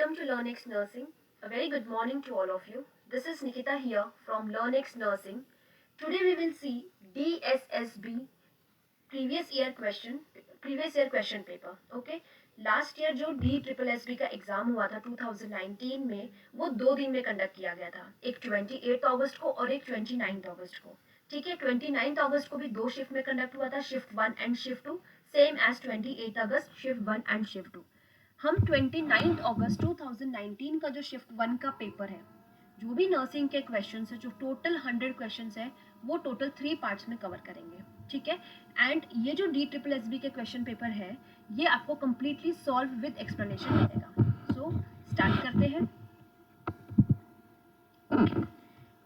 Welcome to LearnX Nursing. A very good morning to all of you. This is Nikita here from LearnX Nursing. Today we will see DSSB previous year question paper. Okay. Last year जो DSSB का exam हुआ था 2019 में, वो 2 दिन में conduct किया गया था, एक 28 अगस्त को और एक 29 अगस्त को. ठीक है, 29 अगस्त को भी 2 शिफ्ट में कंडक्ट हुआ था, shift 1 and shift 2, same as 28 August, shift 1 and shift 2. हम 29 अगस्त 2019 का जो शिफ्ट 1 का पेपर है, जो भी नर्सिंग के क्वेश्चंस है, जो टोटल 100 क्वेश्चंस है, वो टोटल 3 पार्ट्स में कवर करेंगे. ठीक है, एंड ये जो DSSB के क्वेश्चन पेपर है, ये आपको कंप्लीटली सॉल्व विद एक्सप्लेनेशन मिलेगा. सो स्टार्ट करते हैं.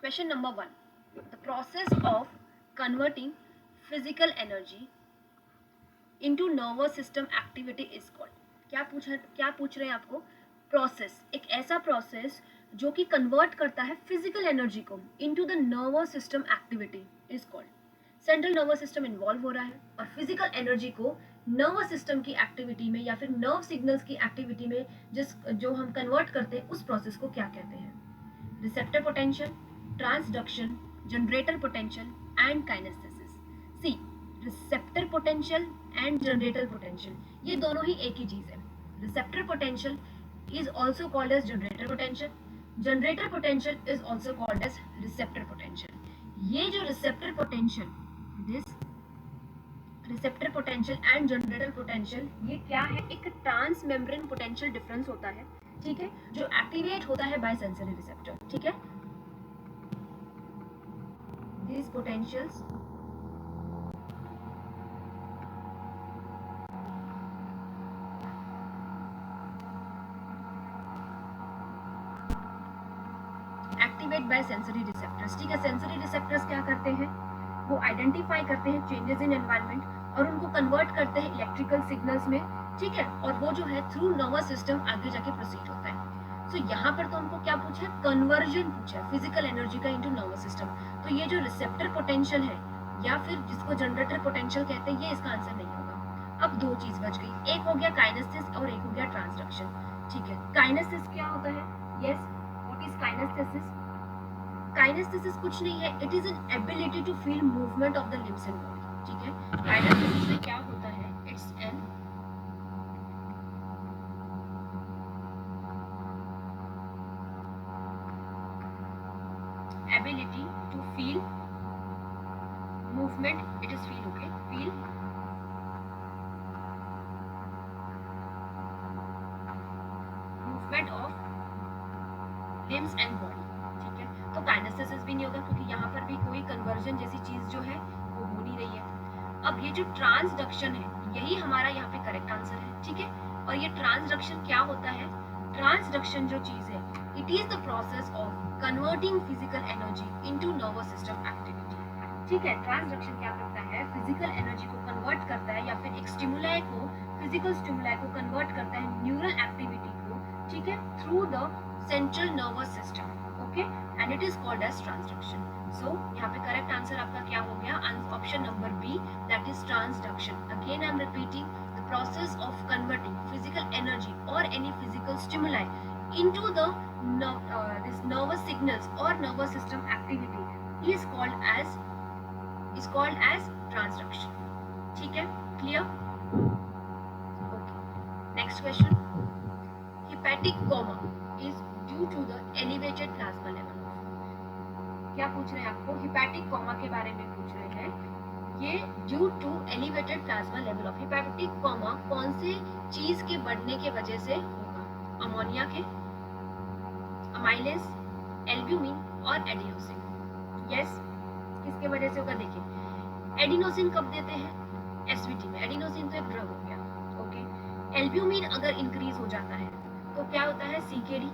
Question number 1, the process of converting physical energy into nervous system activity is called. क्या पूछ रहे हैं आपको? प्रोसेस, एक ऐसा प्रोसेस जो कि कन्वर्ट करता है फिजिकल एनर्जी को into the nervous system activity is called. Central nervous system involve हो रहा है और फिजिकल एनर्जी को नर्वस सिस्टम की एक्टिविटी में या फिर नर्व सिग्नल्स की एक्टिविटी में जो हम कन्वर्ट करते हैं, उस प्रोसेस को क्या कहते हैं? Receptor potential, transduction, generator potential and kinesthesis. See, receptor potential and generator potential, ये दोनों ही एक ही चीज है. Receptor potential is also called as generator potential. Generator potential is also called as receptor potential. ये जो receptor potential, this receptor potential and generator potential, ये क्या है? एक ट्रांस मेम्ब्रेन पोटेंशियल डिफरेंस होता है. ठीक है, जो एक्टिवेट होता है बाय सेंसरी रिसेप्टर. ठीक है, these potentials activate by sensory receptors. ठीक है, सेंसरी रिसेप्टर्स क्या करते हैं? वो आइडेंटिफाई करते हैं चेंजेस इन एनवायरनमेंट और उनको कन्वर्ट करते हैं इलेक्ट्रिकल सिग्नल्स में. ठीक है, और वो जो है थ्रू नर्वस सिस्टम आगे जाके प्रोसीड होता है. सो यहाँ पर तो हमको क्या पूछा है? कन्वर्जन पूछा है फिजिकल एनर्जी का इनटू नर्वस सिस्टम. तो ये जो रिसेप्टर पोटेंशियल है या फिर जिसको जनरेटर पोटेंशियल कहते हैं, ये इसका आंसर नहीं होगा. अब 2 चीज बच गई, एक हो गया काइनेस्थेसिस और एक हो गया ट्रांसडक्शन. ठीक है, काइनेस्थेसिस क्या होता है? Yes, what is kinesthesis? Kinesthesis कुछ नहीं है, it is an ability to feel movement of the limbs and body. ठीक है, काइनेस्थेसिस में क्या होता है? It's an ability to feel movement. It is feel, okay, feel movement of limbs and body. तो काइनेस्थेसिस भी नहीं होगा क्योंकि यहाँ पर भी कोई कन्वर्जन जैसी चीज जो है वो हो नहीं रही है. अब ये जो ट्रांसडक्शन है, यही हमारा यहाँ पे करेक्ट आंसर है. ठीक है, और ये ट्रांसडक्शन क्या होता है? ट्रांसडक्शन जो चीज है, it is the process of converting physical energy into nervous system activity. ठीक है, ट्रांसडक्शन क्या करता है? फिजिकल एनर्जी को कन्वर्ट करता है या फिर एक स्टिमुलाई को, फिजिकल स्टिमुलाई को कन्वर्ट करता है न्यूरल एक्टिविटी को. ठीक है, through the central nervous system. Okay, and it is called as transduction. So यहाँ पे correct answer आपका क्या हो गया? Option number B, that is transduction. Again I am repeating, the process of converting physical energy or any physical stimuli into the this nervous signals or nervous system activity is called as transduction. ठीक है, clear? Okay. Next question. Hepatic coma is due to the elevated plasma level. क्या पूछ रहे हैं आपको? Hepatic coma के बारे में पूछ रहे हैं. ये due to elevated plasma level of. Hepatic coma कौन से चीज के बढ़ने के वजह से होगा? अमोनिया के, अमाइलेज, एल्ब्यूमिन और एडिनोसिन. यस, किसके वजह से होगा? देखिए, एडिनोसिन कब देते हैं? एसवीटी में. एडिनोसिन तो एक ड्रग हो गया. ओके, एल्ब्यूमिन अगर इंक्रीज हो जाता है तो क्या होता है? सीकेडी,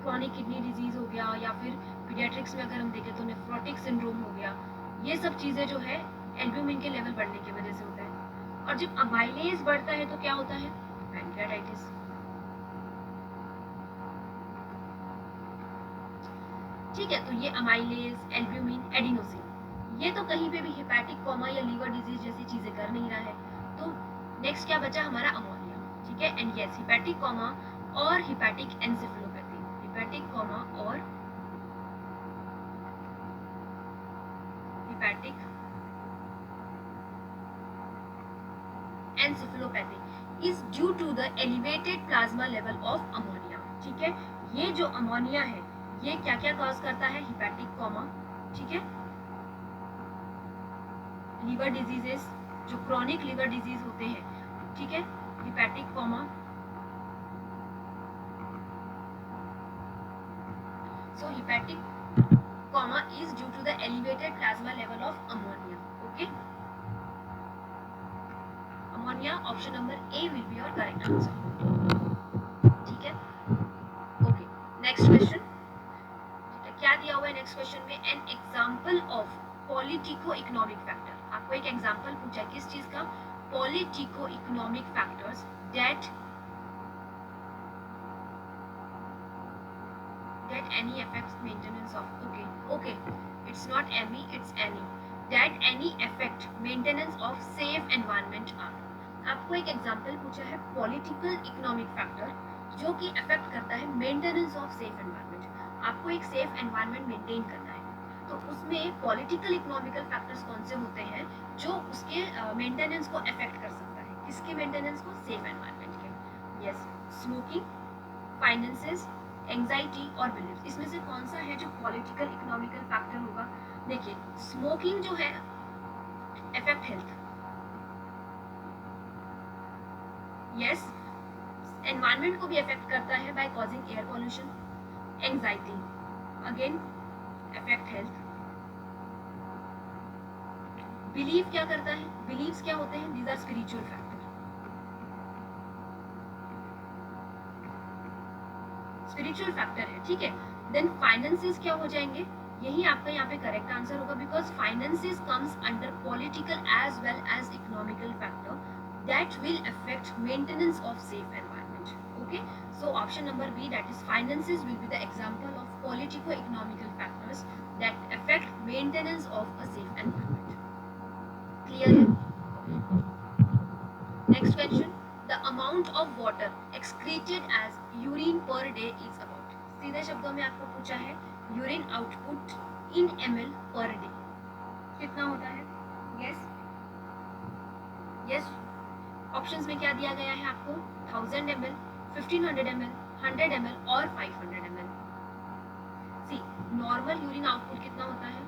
क्रॉनिक किडनी डिजीज हो गया, या फिर पीडियाट्रिक्स में अगर हम देखें तो नेफ्रोटिक सिंड्रोम हो गया. ये सब चीजें जो है एल्ब्यूमिन के लेवल बढ़ने की वजह से होता है. और जब अमाइलेज बढ़ता है तो क्या होता है? पैनक्रियाटाइटिस. ठीक है, तो ये अमाइलेज, एल्ब्यूमिन, एडिनोसिन, ये तो कहीं पे भी हिपैटिक कोमा या लीवर डिजीज जैसी चीजें कर नहीं रहा है. तो नेक्स्ट क्या बचा हमारा? अमोनिया. ठीक है, एंड यस, हिपैटिक कोमा और हिपैटिक एनसेफेलोपैथी, हिपैटिक कॉमा और hepatic encephalopathy is due to the elevated plasma level of ammonia. ठीक है, ये जो अमोनिया है ये क्या क्या कॉज करता है, हिपैटिक कॉमा, ठीक है, लीवर डिजीजेस, जो क्रॉनिक लीवर डिजीज होते हैं, ठीक है, hepatic comma, so hepatic comma is due to the elevated plasma level of ammonia. Okay, ammonia, option number A will be your correct answer. ठीक है, okay, next question, ठीक है, क्या दिया हुआ है नेक्स्ट क्वेश्चन में, an example of politico economic factor, आपको एक एग्जाम्पल पूछा है किस चीज का, politico economic factors that any affects maintenance of, okay, it's not any, it's any, that any affect maintenance of safe environment are। आपको एक एग्जांपल पूछा है पॉलिटिकल इकोनॉमिक फैक्टर जो कि अफेक्ट करता है मेंटेनेंस ऑफ सेफ एनवायरनमेंट। आपको एक सेफ एनवायरनमेंट मेंटेन करना है, तो उसमें पॉलिटिकल इकोनॉमिकल फैक्टर्स कौन से होते हैं जो उसके मेंटेनेंस को अफेक्ट कर सकता है, किसके मेंटेनेंस को, सेफ एनवायरनमेंट के। यस, स्मोकिंग, फाइनेंसेस, एंजाइटी और बिलीफ, इसमें से कौन सा है जो पॉलिटिकल इकोनॉमिकल फैक्टर होगा। देखिए, स्मोकिंग जो है अफेक्ट हेल्थ, यस, एनवायरनमेंट को भी अफेक्ट करता है by causing air pollution. Anxiety again affect health. Belief क्या करता है, बिलीव्स क्या होते हैं, these are spiritual factor, spiritual factor है, ठीक है। देन फाइनेंसेस क्या हो जाएंगे, यही आपका यहाँ पे करेक्ट आंसर होगा, because finances comes under political as well as economical factor that will affect maintenance of safe environment. Okay, so option number B, that is finances will be the example of politico economical factors that affect maintenance of a safe environment. Clear है? Next question, the amount of water excreted as urine per day is about। सीधे शब्दों में आपको पूछा है urine output इन ml per day कितना होता है। यस यस, ऑप्शंस में क्या दिया गया है आपको, 1000 ml, 1500 ml, 100 ml और 500 ml। सी, नॉर्मल यूरिन आउटपुट कितना होता है,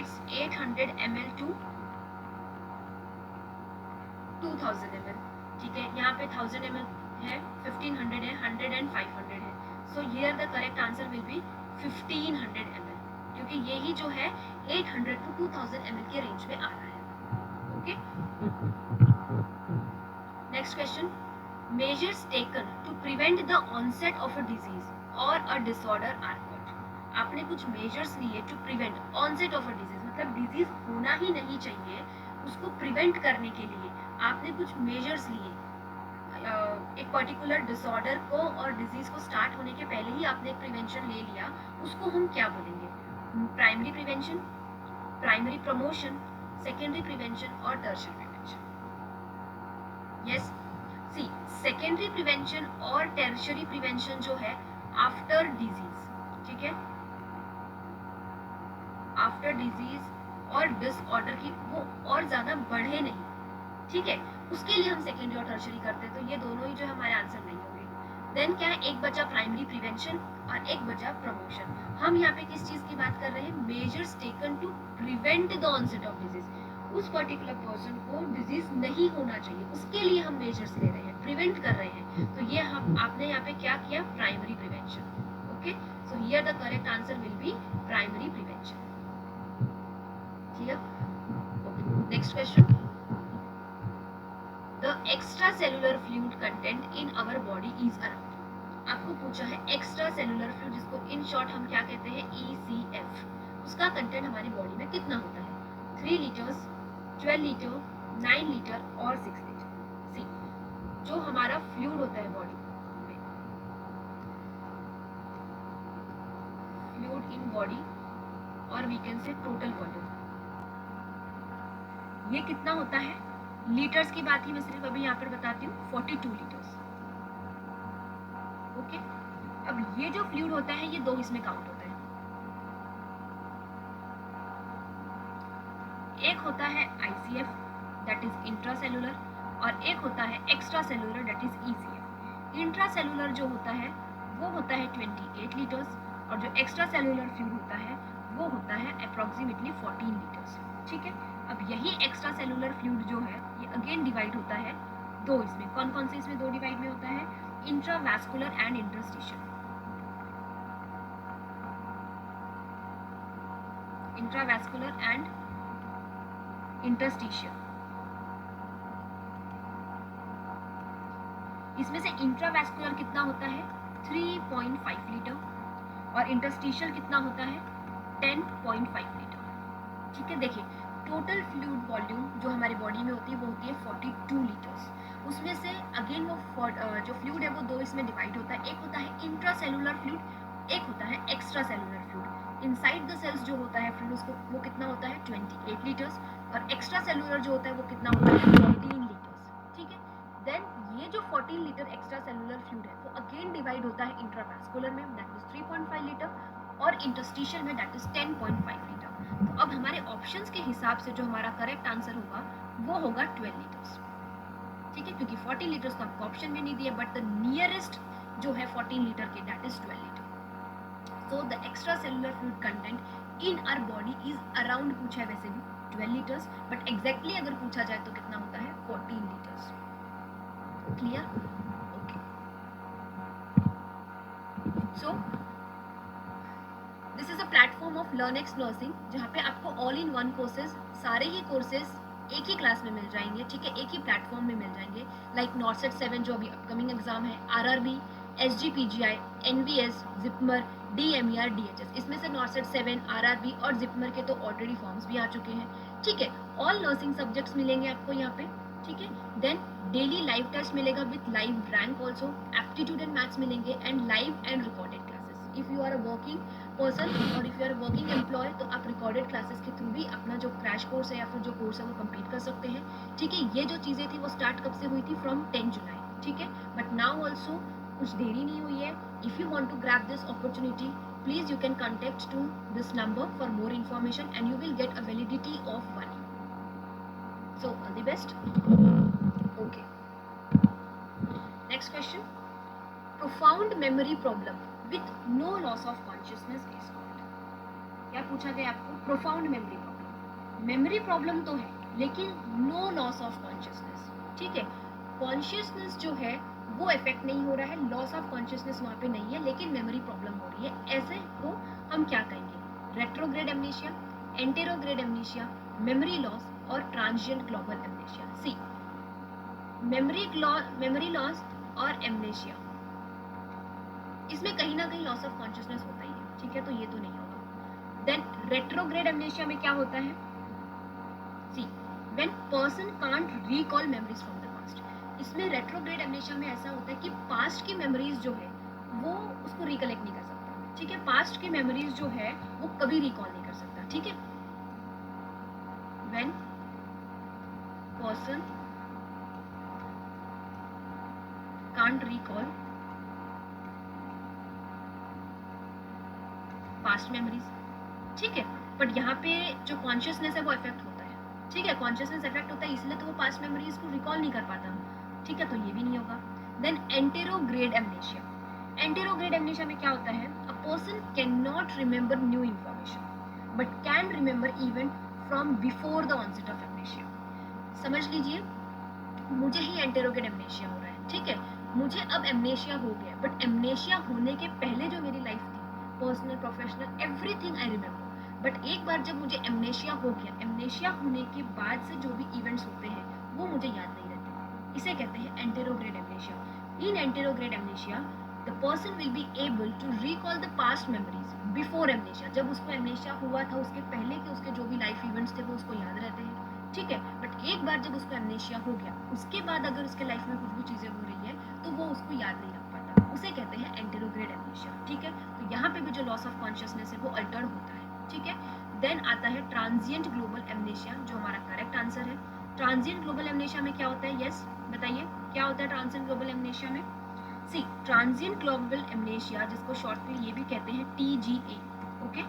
it's 800 ml to 2000 ml। ठीक है, यहाँ पे 1000 ml है, 1500 है, 100 एंड 500 है। So here the correct answer will be 1500 ml, क्योंकि यही जो है 800 टू 2000 ml के रेंज में आ रहा है। Okay, next question, measures taken to prevent the onset of a disease और अ डिसऑर्डर आर व्हाट। आपने कुछ मेजर्स लिए to prevent onset of a disease, मतलब डिजीज होना ही नहीं चाहिए, उसको प्रिवेंट करने के लिए आपने कुछ मेजर्स लिए। एक पर्टिकुलर डिसऑर्डर को और डिजीज को स्टार्ट होने के पहले ही आपने एक प्रिवेंशन ले लिया, उसको हम क्या बोलेंगे, primary prevention, primary promotion, secondary prevention और टर्शियरी प्रिवेंशन। यस, सी, सेकेंडरी प्रिवेंशन और टर्शियरी प्रिवेंशन जो है आफ्टर डिजीज, ठीक है, आफ्टर डिजीज और डिसऑर्डर की वो और ज्यादा बढ़े नहीं, ठीक है, उसके लिए हम सेकेंडरी और टर्शियरी करते हैं, तो ये दोनों ही जो हमारे आंसर नहीं होंगे। देन क्या है, एक बचा प्राइमरी प्रिवेंशन और एक बचा प्रमोशन। हम यहाँ पे किस चीज की बात कर रहे हैं, measures taken to prevent the onset of disease. उस पर्टिकुलर पर्सन को डिजीज नहीं होना चाहिए, उसके लिए हम मेजर्स ले रहे हैं, प्रिवेंट कर रहे हैं, तो ये हम आपने यहाँ पे क्या किया, primary prevention. Okay, so here the correct answer will be primary prevention. Clear? Okay, next question, the extracellular fluid content in our body is around। आपको पूछा है एक्स्ट्रा सेलुलर फ्लूइड, जिसको इन शॉर्ट हम क्या कहते हैं, ECF, उसका content हमारी बॉडी में कितना होता है, 3 लीटर्स, 12 लीटर, 9 लीटर और 6 लीटर। सी, जो हमारा फ्लूइड होता है बॉडी में, फ्लूइड इन बॉडी और we can say total volume, ये कितना होता है, लीटर्स की बात ही मैं सिर्फ अभी यहाँ पर बताती हूँ, 42 लीटर्स। ओके, अब ये जो फ्लूइड होता है ये दो इसमें काउंट होता है, एक होता है ICF दैट इज इंट्रासेलुलर, और एक होता है extra cellular that is ECF। Intracellular जो होता है वो होता है 28 लीटर्स, और जो एक्स्ट्रा सेलुलर फ्लूइड होता है वो होता है अप्रॉक्सीमेटली 14 लीटर्स। ठीक है, अब यही एक्स्ट्रा सेलुलर फ्लूइड जो है ये अगेन डिवाइड होता है दो इसमें। कौन कौन से इसमें दो डिवाइड में होता है, intravascular and interstitial. Intravascular and interstitial. इसमें से इंट्रावैस्कुलर कितना होता है 3.5 लीटर, और इंटरस्टिशियल कितना होता है 10.5 लीटर। ठीक है, देखिए टोटल फ्लूइड वॉल्यूम जो हमारी बॉडी में होती है वो होती है 42 लीटर्स। उसमें से अगेन वो जो फ्लूइड है वो दो इसमें डिवाइड होता है, एक होता है इंट्रासेलुलर फ्लूइड, एक होता है extra cellular fluid. Inside the cells जो होता है फ्लूइड उसको वो कितना होता है 28 लीटर्स, और एक्स्ट्रा सेलुलर जो होता है वो कितना होता है 14 लीटर्स। ठीक है, देन ये जो 14 लीटर एक्स्ट्रा सेलुलर फ्लूइड है वो अगेन डिवाइड होता है इंट्रावैस्कुलर में दैट इज 3.5 लीटर, और इंटरस्टिशियल में दैट इज 10.5 लीटर। तो अब हमारे ऑप्शंस के हिसाब से जो हमारा करेक्ट आंसर होगा वो होगा 12 लीटर्स। ठीक है, क्योंकि 40 लीटर्स तो आपको ऑप्शन में नहीं दिया, बट द नियरेस्ट जो है 14 लीटर के that is 12 litre. So the extra cellular fluid content in our body is around, पूछा है वैसे भी 12 लीटर्स, बट एग्जैक्टली अगर पूछा जाए तो कितना होता है 14 litres. Clear? Okay, so this is a platform of Learnex nursing, जहाँ पे आपको ऑल इन वन कोर्सेज, सारे ही कोर्सेज एक ही क्लास में मिल जाएंगे। ठीक है, एक ही प्लेटफॉर्म में मिल जाएंगे, लाइक नॉर्सेट 7 जो अभी अपकमिंग एग्जाम है, RRB, SGPGI, NVS, JIPMER, DMER, DHS। इसमें से नॉर्सेट 7, RRB और जिपमर के तो ऑलरेडी फॉर्म्स भी आ चुके हैं। ठीक है, ऑल नर्सिंग सब्जेक्ट्स मिलेंगे आपको यहाँ पे। ठीक है, देन डेली लाइव टेस्ट मिलेगा with live rank also, aptitude and maths मिलेंगे, and live and recorded classes. If you are a working person और if you are working employ तो आप रिकॉर्डेड क्लासेस के थ्रू भी अपना जो क्रैश कोर्स है या फिर जो कोर्स है वो कंप्लीट कर सकते हैं। ठीक है, ये जो चीज़ें थी वो स्टार्ट कब से हुई थी, फ्रॉम 10 जुलाई। ठीक है, बट नाउ ऑल्सो कुछ देरी नहीं हुई है। If you want to grab this opportunity, please you can contact to this number for more information and you will get a validity of 1 year. So all the best. Okay, next question. Profound memory problem with no loss of consciousness is called. क्या पूछा गया आपको, profound memory problem. Memory problem तो है लेकिन no loss of consciousness. ठीक है, consciousness जो है वो इफेक्ट नहीं हो रहा है, लॉस ऑफ कॉन्शियसनेस वहाँ पे नहीं है, लेकिन मेमोरी प्रॉब्लम हो रही है। ऐसे को हम क्या कहेंगे, retrograde amnesia, anterograde amnesia, memory loss और ट्रांजिएंट ग्लोबल एमनेशिया। सी, मेमोरी लॉस और एमनेशिया, इसमें कहीं ना कहीं लॉस ऑफ कॉन्शियसनेस होता ही है। ठीक है, तो ये तो नहीं होगा। देन रेट्रोग्रेड एमनेशिया में क्या होता है, see, when person can't recall memories from the past. इसमें रेट्रोग्रेड एमनेशिया में ऐसा होता है कि पास्ट की मेमोरीज जो है वो उसको रिकलेक्ट नहीं कर सकता। ठीक है, पास्ट की मेमोरीज जो है वो कभी रिकॉल नहीं कर सकता। ठीक है, when person can't recall past memories. ठीक है, बट यहाँ पे जो कॉन्शियसनेस है वो इफेक्ट होता है। ठीक है, कॉन्शियसनेस इफेक्ट होता है इसलिए तो वो पास्ट मेमोरीज को रिकॉल नहीं कर पाता। ठीक है, तो ये भी नहीं होगा। Then anterograde amnesia, anterograde amnesia में क्या होता है, a person can not remember new information but can remember event from before the onset of amnesia. समझ लीजिए, मुझे ही एंटेरोग्रेड एमनेशिया हो रहा है। ठीक है, मुझे अब एमनेशिया हो गया, बट एमनेशिया होने के पहले जो मेरी लाइफ थी, personal, professional, everything I remember. But एक बार जब मुझे एमनेशिया हो गया, एमनेशिया होने के बाद से जो भी इवेंट्स होते हैं वो मुझे याद नहीं रहते। इसे कहते हैं anterograde amnesia. In anterograde amnesia the person will be able to recall the past memories before amnesia. जब उसको एमनेशिया हुआ था उसके पहले के उसके जो भी लाइफ इवेंट्स थे वो उसको याद रहते हैं। ठीक है, बट एक बार जब उसको एमनेशिया हो गया उसके बाद अगर उसके लाइफ में कुछ भी चीज़ें हो रही है तो वो उसको याद नहीं रख पाता, उसे कहते हैं एंटेरोग्रेड एमनेशिया। ठीक है, तो यहाँ पे भी जो लॉस ऑफ कॉन्शियसनेस है वो अल्टर्ड होता है। ठीक है। देन आता है ट्रांजिएंट ग्लोबल एमनेशिया, जो हमारा करेक्ट आंसर है। ट्रांजिएंट ग्लोबल एमनेशिया में क्या होता है? यस बताइए क्या होता है ट्रांजिएंट ग्लोबल एमनेशिया में? सी ट्रांजिएंट ग्लोबल एमनेशिया, जिसको शॉर्ट में ये भी कहते हैं TGA, okay,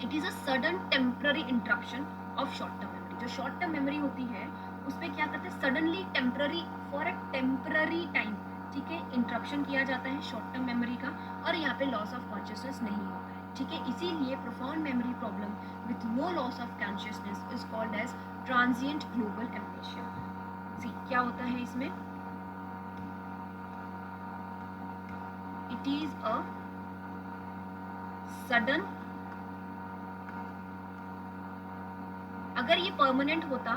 it is a sudden temporary interruption of short term memory. जो शॉर्ट टर्म मेमोरी होती है उसमें क्या करते हैं, suddenly temporary for a temporary time, ठीक है, इंटरप्शन किया जाता है शॉर्ट टर्म मेमोरी का, और यहाँ पे लॉस ऑफ कॉन्शियसनेस नहीं होता है, ठीक है। इसीलिए profound memory problem with no loss of consciousness is called as transient global amnesia. See क्या होता है इसमें? इट इज अ सडन, अगर ये परमानेंट होता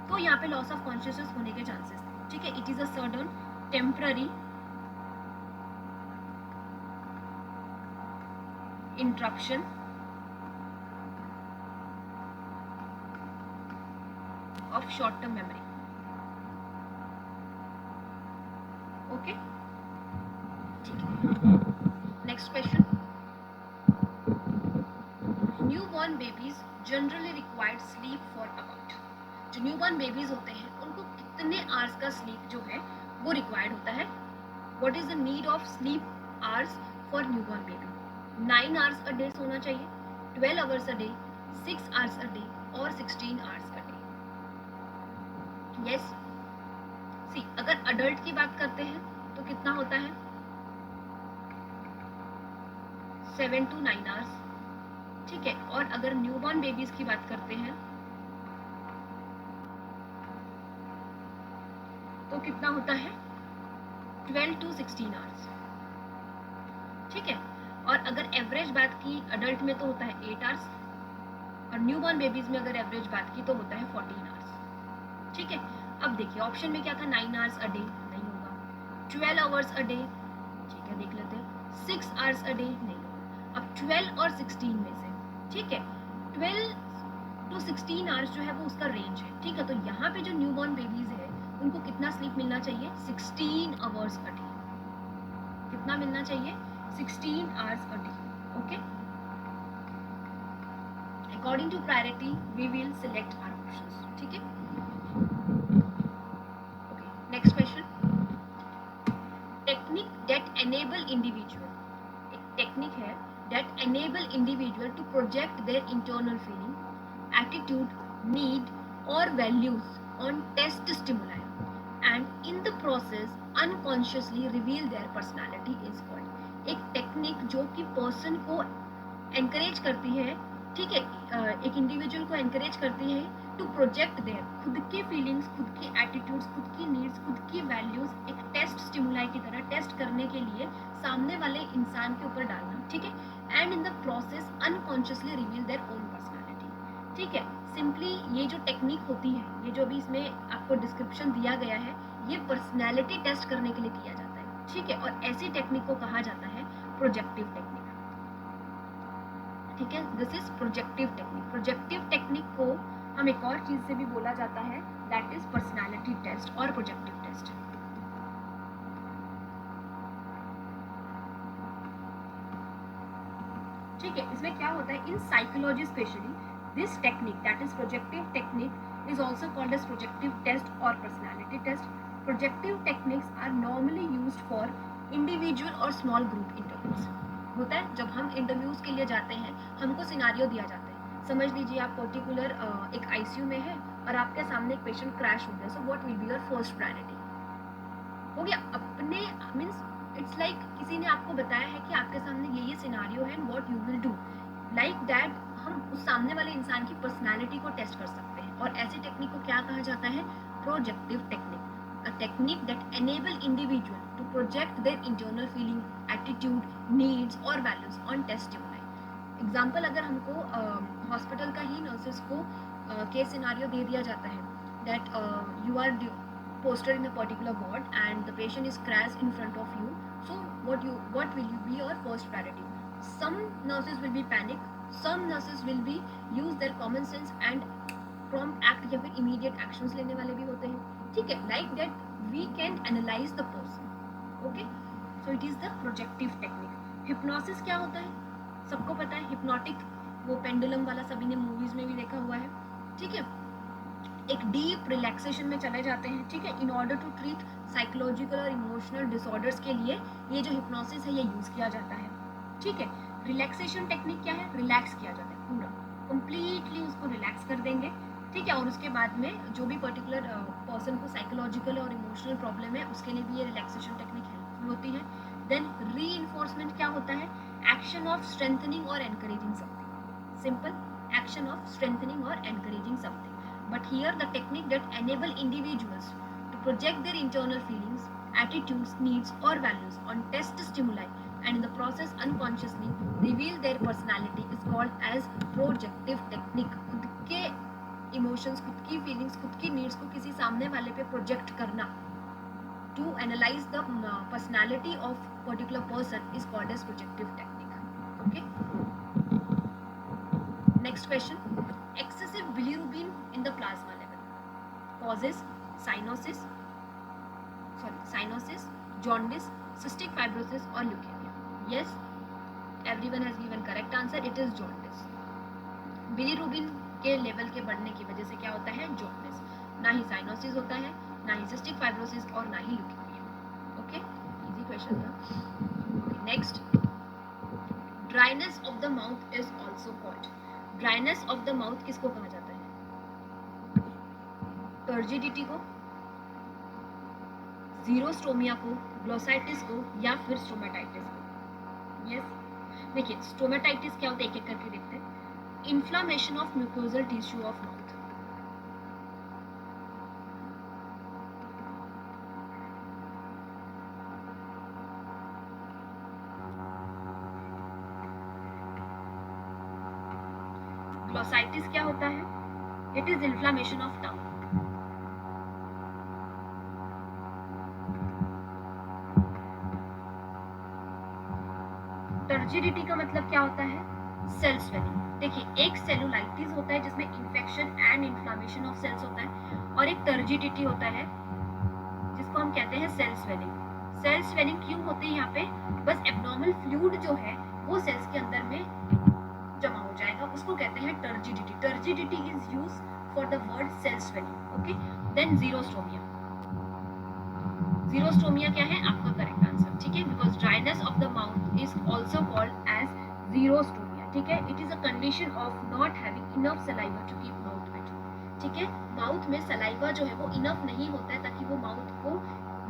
तो यहाँ पे लॉस ऑफ कॉन्शियसनेस होने के चांसेस थे, ठीक है। It is a sudden temporary interruption of short term memory, okay, ठीक है। Next question, newborn babies generally required sleep for about, जो न्यूबॉर्न बेबीज होते हैं उनको कितने आवर्स का स्लीप जो है वो रिक्वायर्ड होता है? What is the need of sleep hours for newborn baby? 9 hours a day सोना चाहिए, 12 hours a day, 6 hours a day और 16 आवर्स अ डे? यस सी अगर अडल्ट की बात करते हैं तो कितना होता है? 7 to 9 आवर्स, ठीक है। और अगर न्यूबॉर्न बेबीज की बात करते हैं तो कितना होता है? 12 to 16 आवर्स, ठीक है। और अगर एवरेज बात की अडल्ट में तो होता है 8 आवर्स, और न्यूबॉर्न बेबीज में अगर एवरेज बात की तो होता है 14 आवर्स, ठीक है। अब देखिए ऑप्शन में क्या था? 9 आवर्स अ डे नहीं होगा, 12 आवर्स अ डे, ठीक है देख लेते हैं, 6 आवर्स अ डे नहीं होगा। अब 12 और 16 में से, ठीक है, 12 to 16 आवर्स जो है वो उसका रेंज है, ठीक है। तो यहाँ पे जो न्यूबॉर्न बेबीज है उनको कितना स्लीप मिलना चाहिए? 16 आवर्स अ डे। कितना मिलना चाहिए? 16 hours a day, okay. According to priority we will select our options, ठीक है। Okay next question, technique that enable individual, एक टेक्निक है that enable individual to project their internal feeling, attitude, need or values on test stimuli and in the process unconsciously reveal their personality is called, एक technique जो कि person को encourage करती है, ठीक है, एक इंडिविजुअल को एनकरेज करती है टू प्रोजेक्ट देयर, खुद की फीलिंग्स, खुद की एटीट्यूड्स, खुद की नीड्स, खुद की वैल्यूज एक टेस्ट स्टिमुलाई की तरह टेस्ट करने के लिए सामने वाले इंसान के ऊपर डालना, ठीक है। And in the process unconsciously reveal their own personality, ठीक है। सिंपली ये जो टेक्निक होती है, ये जो भी इसमें आपको डिस्क्रिप्शन दिया गया है, ये पर्सनैलिटी टेस्ट करने के लिए किया जाता है, ठीक है। और ऐसी टेक्निक को कहा जाता है प्रोजेक्टिव टेक्निक, ठीक है। This is projective technique. Projective technique को हम एक और चीज से भी बोला जाता है, दैट इज पर्सनैलिटी टेस्ट और प्रोजेक्टिव टेस्ट, ठीक है। इसमें क्या होता है, in psychology specially this technique that is projective technique is also called as projective test और personality test. Projective techniques are normally used for individual और स्मॉल ग्रुप इंटरव्यूज। होता है जब हम इंटरव्यूज के लिए जाते हैं, हमको सिनारियो दिया जाता है, समझ लीजिए आप पर्टिकुलर एक आईसीयू में है और आपके सामने एक पेशेंट क्रैश हो गया, so what will be your first priority? हो गया अपने मीन्स इट्स लाइक किसी ने आपको बताया है कि आपके सामने ये सिनारियो है and what you will do, like that हम उस सामने वाले इंसान की पर्सनैलिटी को टेस्ट कर सकते हैं। और ऐसी टेक्निक को क्या कहा जाता है? Projective technique, a technique that enable individual to project their internal feeling, attitude, needs or values on test stimuli. Example अगर हमको हॉस्पिटल का ही नर्सेस को केस सिनारियो दे दिया जाता है that you are posted in a particular ward and the patient is crashed in front of you, so what will you be your first priority? Some nurses will be panic, some nurses will be use their common sense and prompt act या फिर immediate actions लेने वाले भी होते हैं, ठीक है। like that we can analyze the person, okay, so it is the projective technique. hypnosis क्या होता है? सबको पता है, hypnotic वो पेंडुलम वाला सभी ने मूवीज में भी देखा हुआ है, ठीक है। एक डीप रिलैक्सेशन में चले जाते हैं, ठीक है, in order to treat psychological और इमोशनल डिसऑर्डर्स के लिए ये जो हिप्नोसिस है ये यूज किया जाता है, ठीक है। रिलैक्सेशन टेक्निक क्या है, रिलैक्स किया जाता है पूरा, कंप्लीटली उसको रिलैक्स कर देंगे, ठीक है। और उसके बाद में जो भी पर्टिकुलर पर्सन को साइकोलॉजिकल और इमोशनल प्रॉब्लम है उसके लिए भी ये रिलैक्सेशन टेक्निक हेल्पफुल होती है। देन रीइंफोर्समेंट क्या होता है, एक्शन ऑफ स्ट्रेंथनिंग और encouraging something, simple action of strengthening और encouraging something. But here the technique that enable individuals to project their internal feelings, attitudes, needs or values on test stimuli and in the process unconsciously reveal their personality is called as projective technique. खुद के emotions, खुद की feelings, खुद की needs को किसी सामने वाले पे प्रोजेक्ट करना to analyze the personality of particular person is called as projective technique. Okay. Next question. Excessive bilirubin in the plasma level causes cyanosis, jaundice, cystic fibrosis or leukemia. Yes, everyone has given correct answer. It is jaundice. Bilirubin के level के बढ़ने की वजह से क्या होता है, jaundice. ना ही साइनोसिस होता है, ना ही सिस्टिक फाइब्रोसिस और ना ही ल्यूकेमिया। ओके, इजी क्वेश्चन था। Next, dryness of the mouth is also called, dryness of the mouth किसको कहा जाता है, टर्जिडिटी को, जीरोस्टोमिया को, ग्लोसाइटिस को या फिर स्टोमेटाइटिस को। यस, देखिए स्टोमेटाइटिस क्या होता है, एक एक करके देखते हैं। Inflammation of mucosal tissue of mouth, glossitis क्या होता है, it is inflammation of tongue. Turgidity का मतलब क्या होता है, सेल स्वेलिंग। देखिए एक सेलुलाइटिस होता है जिसमें infection and inflammation of cells होता है, और एक टर्जिडिटी होता है जिसको हम कहते हैं सेल स्वेलिंग। सेल स्वेलिंग क्यों होती है यहाँ पे, बस एब्नॉर्मल फ्लूइड जो है वो सेल्स के अंदर में जमा हो जाएगा, उसको कहते हैं turgidity. Turgidity is use for the word cell swelling. Okay, then xerostomia, xerostomia क्या है आपका करेक्ट आंसर, ठीक है, because dryness of the mouth is also called as xerostomia, ठीक है। It is a condition of not having enough saliva to keep mouth wet, ठीक है। Mouth में सलाइवा जो है वो इनफ नहीं होता है ताकि वो माउथ को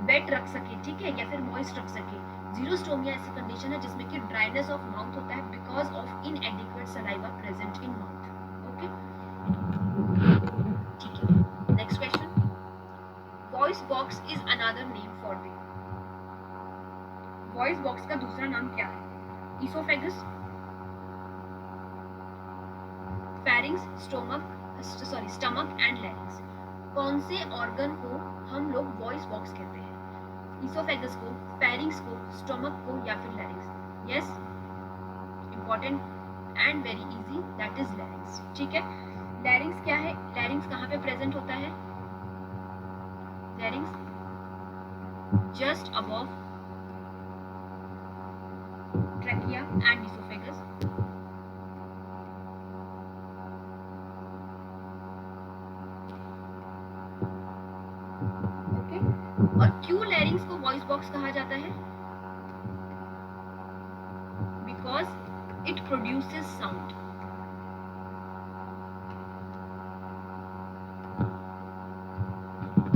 वेट रख सके, ठीक है, या फिर मॉइस्ट रख सके। जीरोस्टोमिया ऐसी कंडीशन है जिसमें कि ड्राइनेस ऑफ माउथ होता है because of इनएडिक्वेट saliva present in mouth. Okay, ठीक है। Next question, voice box is another name for the, voice box का दूसरा नाम क्या है, इसोफेगस, फेरिंग्स, स्टमक एंड लैरिंग्स। कौन से ऑर्गन को हम लोग वॉइस बॉक्स कहते हैं, इसोफेगस को, फेरिंग्स को, स्टमक को या फिर लैरिंग्स। Yes, important and very easy, that is लैरिंग्स, ठीक है। लैरिंग्स क्या है, लैरिंग्स कहाँ पे प्रेजेंट होता है, लैरिंग्स just above trachea and oesophagus. और क्यों लैरिंग्स को वॉइस बॉक्स कहा जाता है, because it produces sound.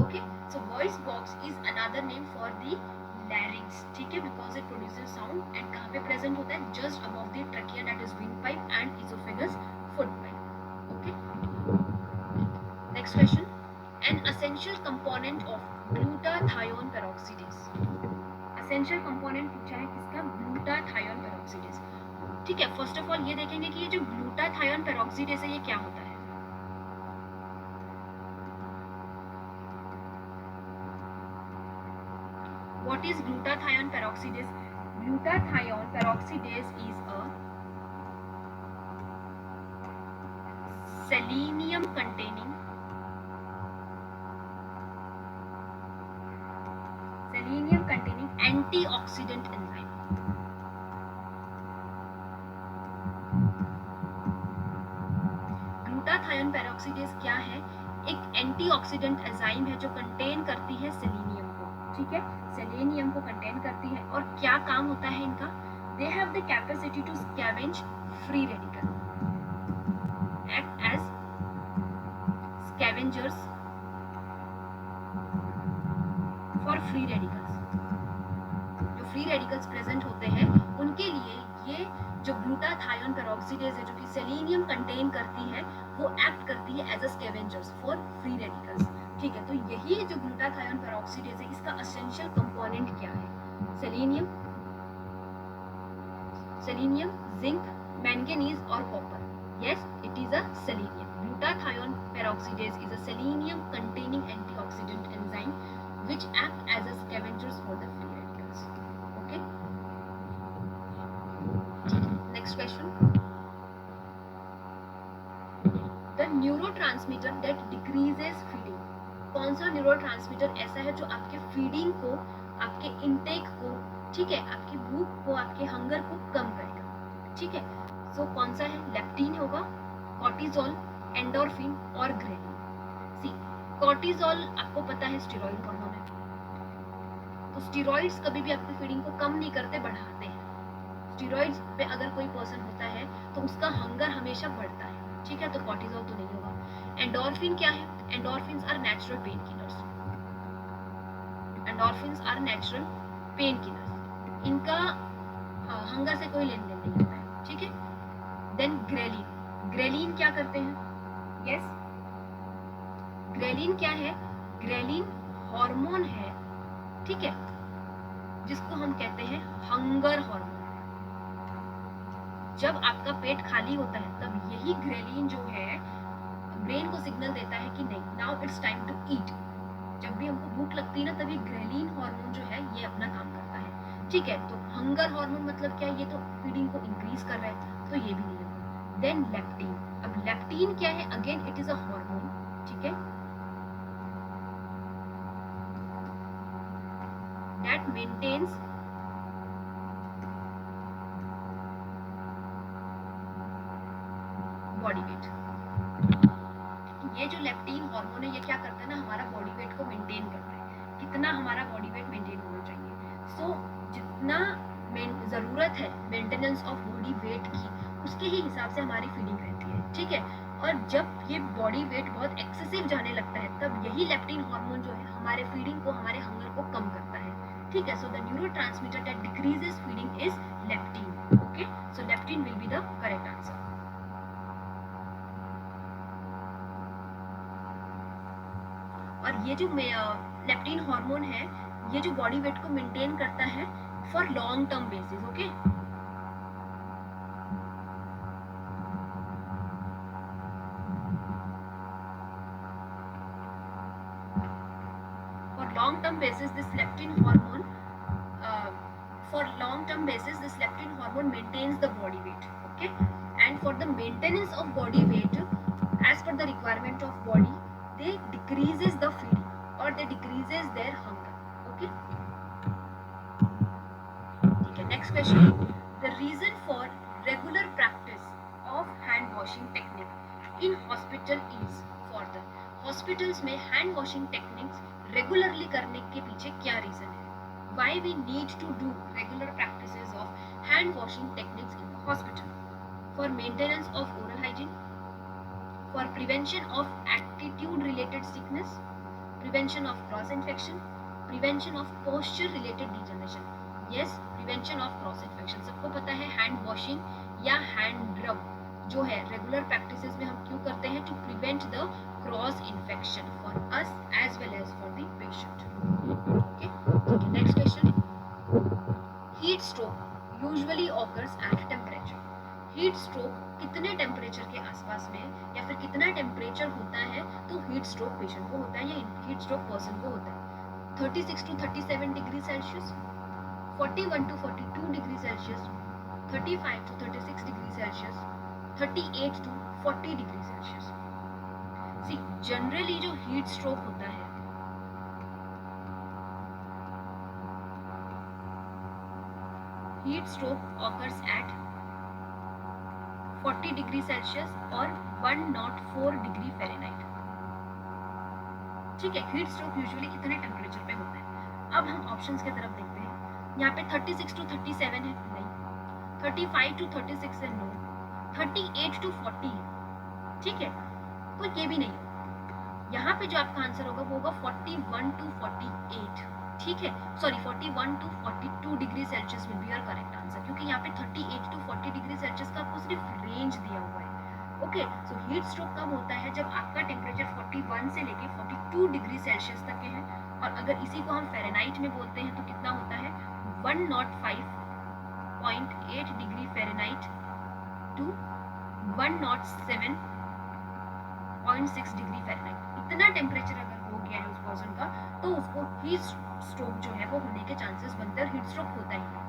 Okay, so voice box is another name for the larynx, ठीक है, because it produces sound and कहाँ पे प्रेजेंट होता है, just above the trachea that is wind pipe and oesophagus foot pipe. Okay, next question, an essential component of glutathione peroxidase, essential component पूछा है किसका, glutathione peroxidase, ठीक है। First of all ये देखेंगे कि ये जो glutathione peroxidase है ये क्या होता है, what is glutathione peroxidase? Glutathione peroxidase is a selenium containing antioxidant enzyme, glutathione peroxidase क्या है? एक एंटीऑक्सीडेंट एंजाइम है जो कंटेन करती है सेलेनियम को, ठीक है, सेलेनियम को कंटेन करती है। और क्या काम होता है इनका? They have the capacity to scavenge free radical, act as scavengers for free radicals. जो फ्री रेडिकल्स प्रेजेंट होते हैं उनके लिए ये जो ग्लूटाथायोन पेरोक्सीडेज है जो कि सेलेनियम कंटेन करती है, वो एक्ट करती है as a scavengers for free radicals, ठीक है। तो यही जो ग्लूटाथायोन पेरोक्सीडेज है इसका एसेंशियल कंपोनेंट क्या है? सेलेनियम, सेलेनियम, जिंक, मैंगनीज और copper. Yes, it is a selenium. Glutathione peroxidase is a selenium containing antioxidant enzyme which act as a scavengers for the free radicals. Okay. Next question. The neurotransmitter that decreases feeding. कौन सा neurotransmitter ऐसा है जो आपके feeding को, आपके intake को, ठीक है, आपकी भूख को, आपके हंगर को कम करेगा, ठीक है। सो कौन सा है? लेप्टिन होगा, कॉर्टिजोल, एंडोर्फिन और ग्रेलिन। सी, कॉर्टिजोल आपको पता है स्टेरॉइड हार्मोन है, तो स्टेरॉइड्स कभी भी आपकी फीडिंग को कम नहीं करते, बढ़ाते हैं। स्टेरॉइड्स पे अगर कोई पर्सन होता है तो उसका हंगर हमेशा बढ़ता है, ठीक है, तो कॉर्टिजोल तो नहीं होगा। एंडोर्फिन क्या है? Endorphins are natural pain killers, endorphins are natural pain killers, इनका हंगर से कोई लेन देन नहीं होता है, ठीक है। देन ग्रेलिन, ग्रेलिन क्या करते हैं? यस, ग्रेलिन क्या है? ग्रेलिन हार्मोन है, ठीक है, जिसको हम कहते हैं हंगर हार्मोन। जब आपका पेट खाली होता है तब यही ग्रेलिन जो है ब्रेन को सिग्नल देता है कि नहीं, now it's time to eat. जब भी हमको भूख लगती है ना तभी ग्रेलिन हार्मोन जो है ये अपना काम करता है, ठीक है। तो हंगर हार्मोन मतलब क्या है? ये तो फीडिंग को इंक्रीज कर रहा है, तो ये भी नहीं होगा। देन लेप्टिन, अब लेप्टिन क्या है? Again it is a hormone, ठीक है, दैट मेंटेन्स बॉडी वेट। ये जो लेप्टिन हार्मोन है ये क्या करता है ना, हमारा बॉडी वेट को मेंटेन करता है, कितना हमारा बॉडी वेट मेंटेन होना चाहिए। सो जितना जरूरत है मेंटेनेंस ऑफ बॉडी वेट की, उसके ही हिसाब से हमारी फीडिंग रहती है, ठीक है। और जब ये बॉडी वेट बहुत एक्सेसिव जाने लगता है तब यही लेप्टिन हार्मोन जो है हमारे फीडिंग को, हमारे हंगर को कम करता है, ठीक है। So the neurotransmitter that decreases feeding is leptin, okay. So leptin will be the correct answer. और ये जो लेप्टिन हार्मोन है ये जो बॉडी वेट को मेंटेन करता है for long term basis, okay. For long term basis this leptin hormone maintains the body weight, okay. And for the maintenance of body weight as per the requirement of body they decreases the feeding or they decreases their hunger, okay. Okay, next question. The reason for regular practice of hand washing technique in hospital is, for the hospitals में hand washing techniques regularly करने के पीछे क्या reason है? Why we need to do regular practices of hand washing techniques in the hospital? For maintenance of oral hygiene, for prevention of attitude related sickness, prevention of cross infection, prevention of posture related degeneration. Yes, prevention of cross infection. सबको पता है hand washing या hand रब जो है regular practices में हम क्यों करते हैं? To prevent the cross infection for us as well as for the patient, okay. Next question. Heat stroke usually occurs at temperature. Heat stroke कितने टेम्परेचर के आसपास में या फिर कितना टेम्परेचर होता है तो हीट स्ट्रोक पेशेंट को होता है या हीट स्ट्रोक पर्सन को होता है? 36 to 37 degree Celsius, 41 to 42 degree Celsius, 35 to 36 degree Celsius, 38 to 40 degree Celsius. See generally जो हीट स्ट्रोक होता है heat stroke occurs at 40 degree Celsius और 104 डिग्री फ़ारेनहाइट। ठीक है, हीट स्ट्रोक यूजुअली कितने टेम्परेचर पे होता है? अब हम ऑप्शंस की तरफ देखते हैं। यहाँ पे 36 टू 37 है, नहीं। 35 टू 36 है, नो। 38 टू 40 है, ठीक है, तो ये भी नहीं होगा। यहाँ पे जो आपका आंसर होगा वो होगा 41 टू 48, ठीक है, sorry 41 to 42 degree Celsius will be your correct answer, क्योंकि यहाँ पे 38 टू 40 डिग्री सेल्सियस का आपको सिर्फ रेंज दिया हुआ है। ओके, सो हीट स्ट्रोक कब होता है? जब आपका टेम्परेचर 41 से लेके 42 डिग्री सेल्सियस तक के है, और अगर इसी को हम फ़ारेनहाइट में बोलते हैं तो कितना होता है? 105.8 degree Fahrenheit to 107.6 degree Fahrenheit. इतना टेम्परेचर अगर हो गया है उस पर्सन का, तो उसको हीट स्ट्रोक जो है वो होने के चांसेस बनते हैं, हीट स्ट्रोक होता ही है,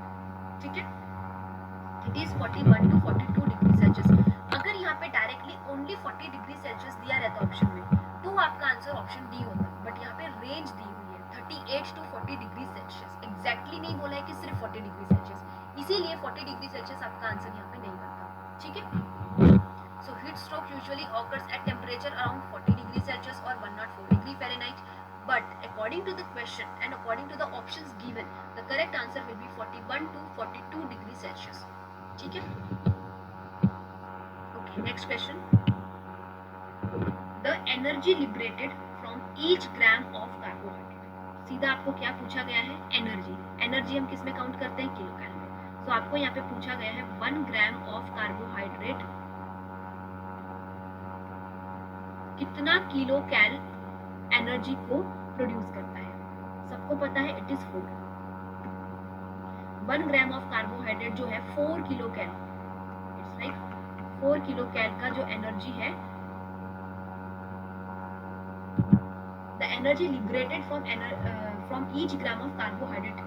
ठीक है। It is 41 to 42 degree Celsius. अगर यहाँ पे डायरेक्टली ओनली 40 डिग्री सेल्सियस दिया रहता ऑप्शन में, तो आपका आंसर ऑप्शन डी होता, बट यहाँ पे रेंज दी हुई है 38 टू 40 डिग्री सेल्सियस, एग्जैक्टली नहीं बोला है कि सिर्फ 40 डिग्री सेल्सियस, इसीलिए 40 डिग्री सेल्सियस आपका आंसर यहाँ पे नहीं बनता, ठीक है। So heat stroke usually occurs at temperature around 40 degree Celsius or 104 degree Fahrenheit. But according to the question and according to the options given, the correct answer will be 41 to 42 degree Celsius. ठीक है? Okay, next question. The energy liberated from each gram of carbohydrate. सीधा आपको क्या पूछा गया है? Energy. Energy हम किस में काउंट करते हैं? किलो कैलोरी में। तो आपको यहाँ पे पूछा गया है 1 ग्राम ऑफ कार्बोहाइड्रेट कितना किलो कैल एनर्जी को प्रोड्यूस करता है? सबको पता है it is 4। 1 gram of carbohydrate जो है 4 kilo cal, it's like 4 kilo cal का जो एनर्जी है, the energy liberated from each gram of carbohydrate.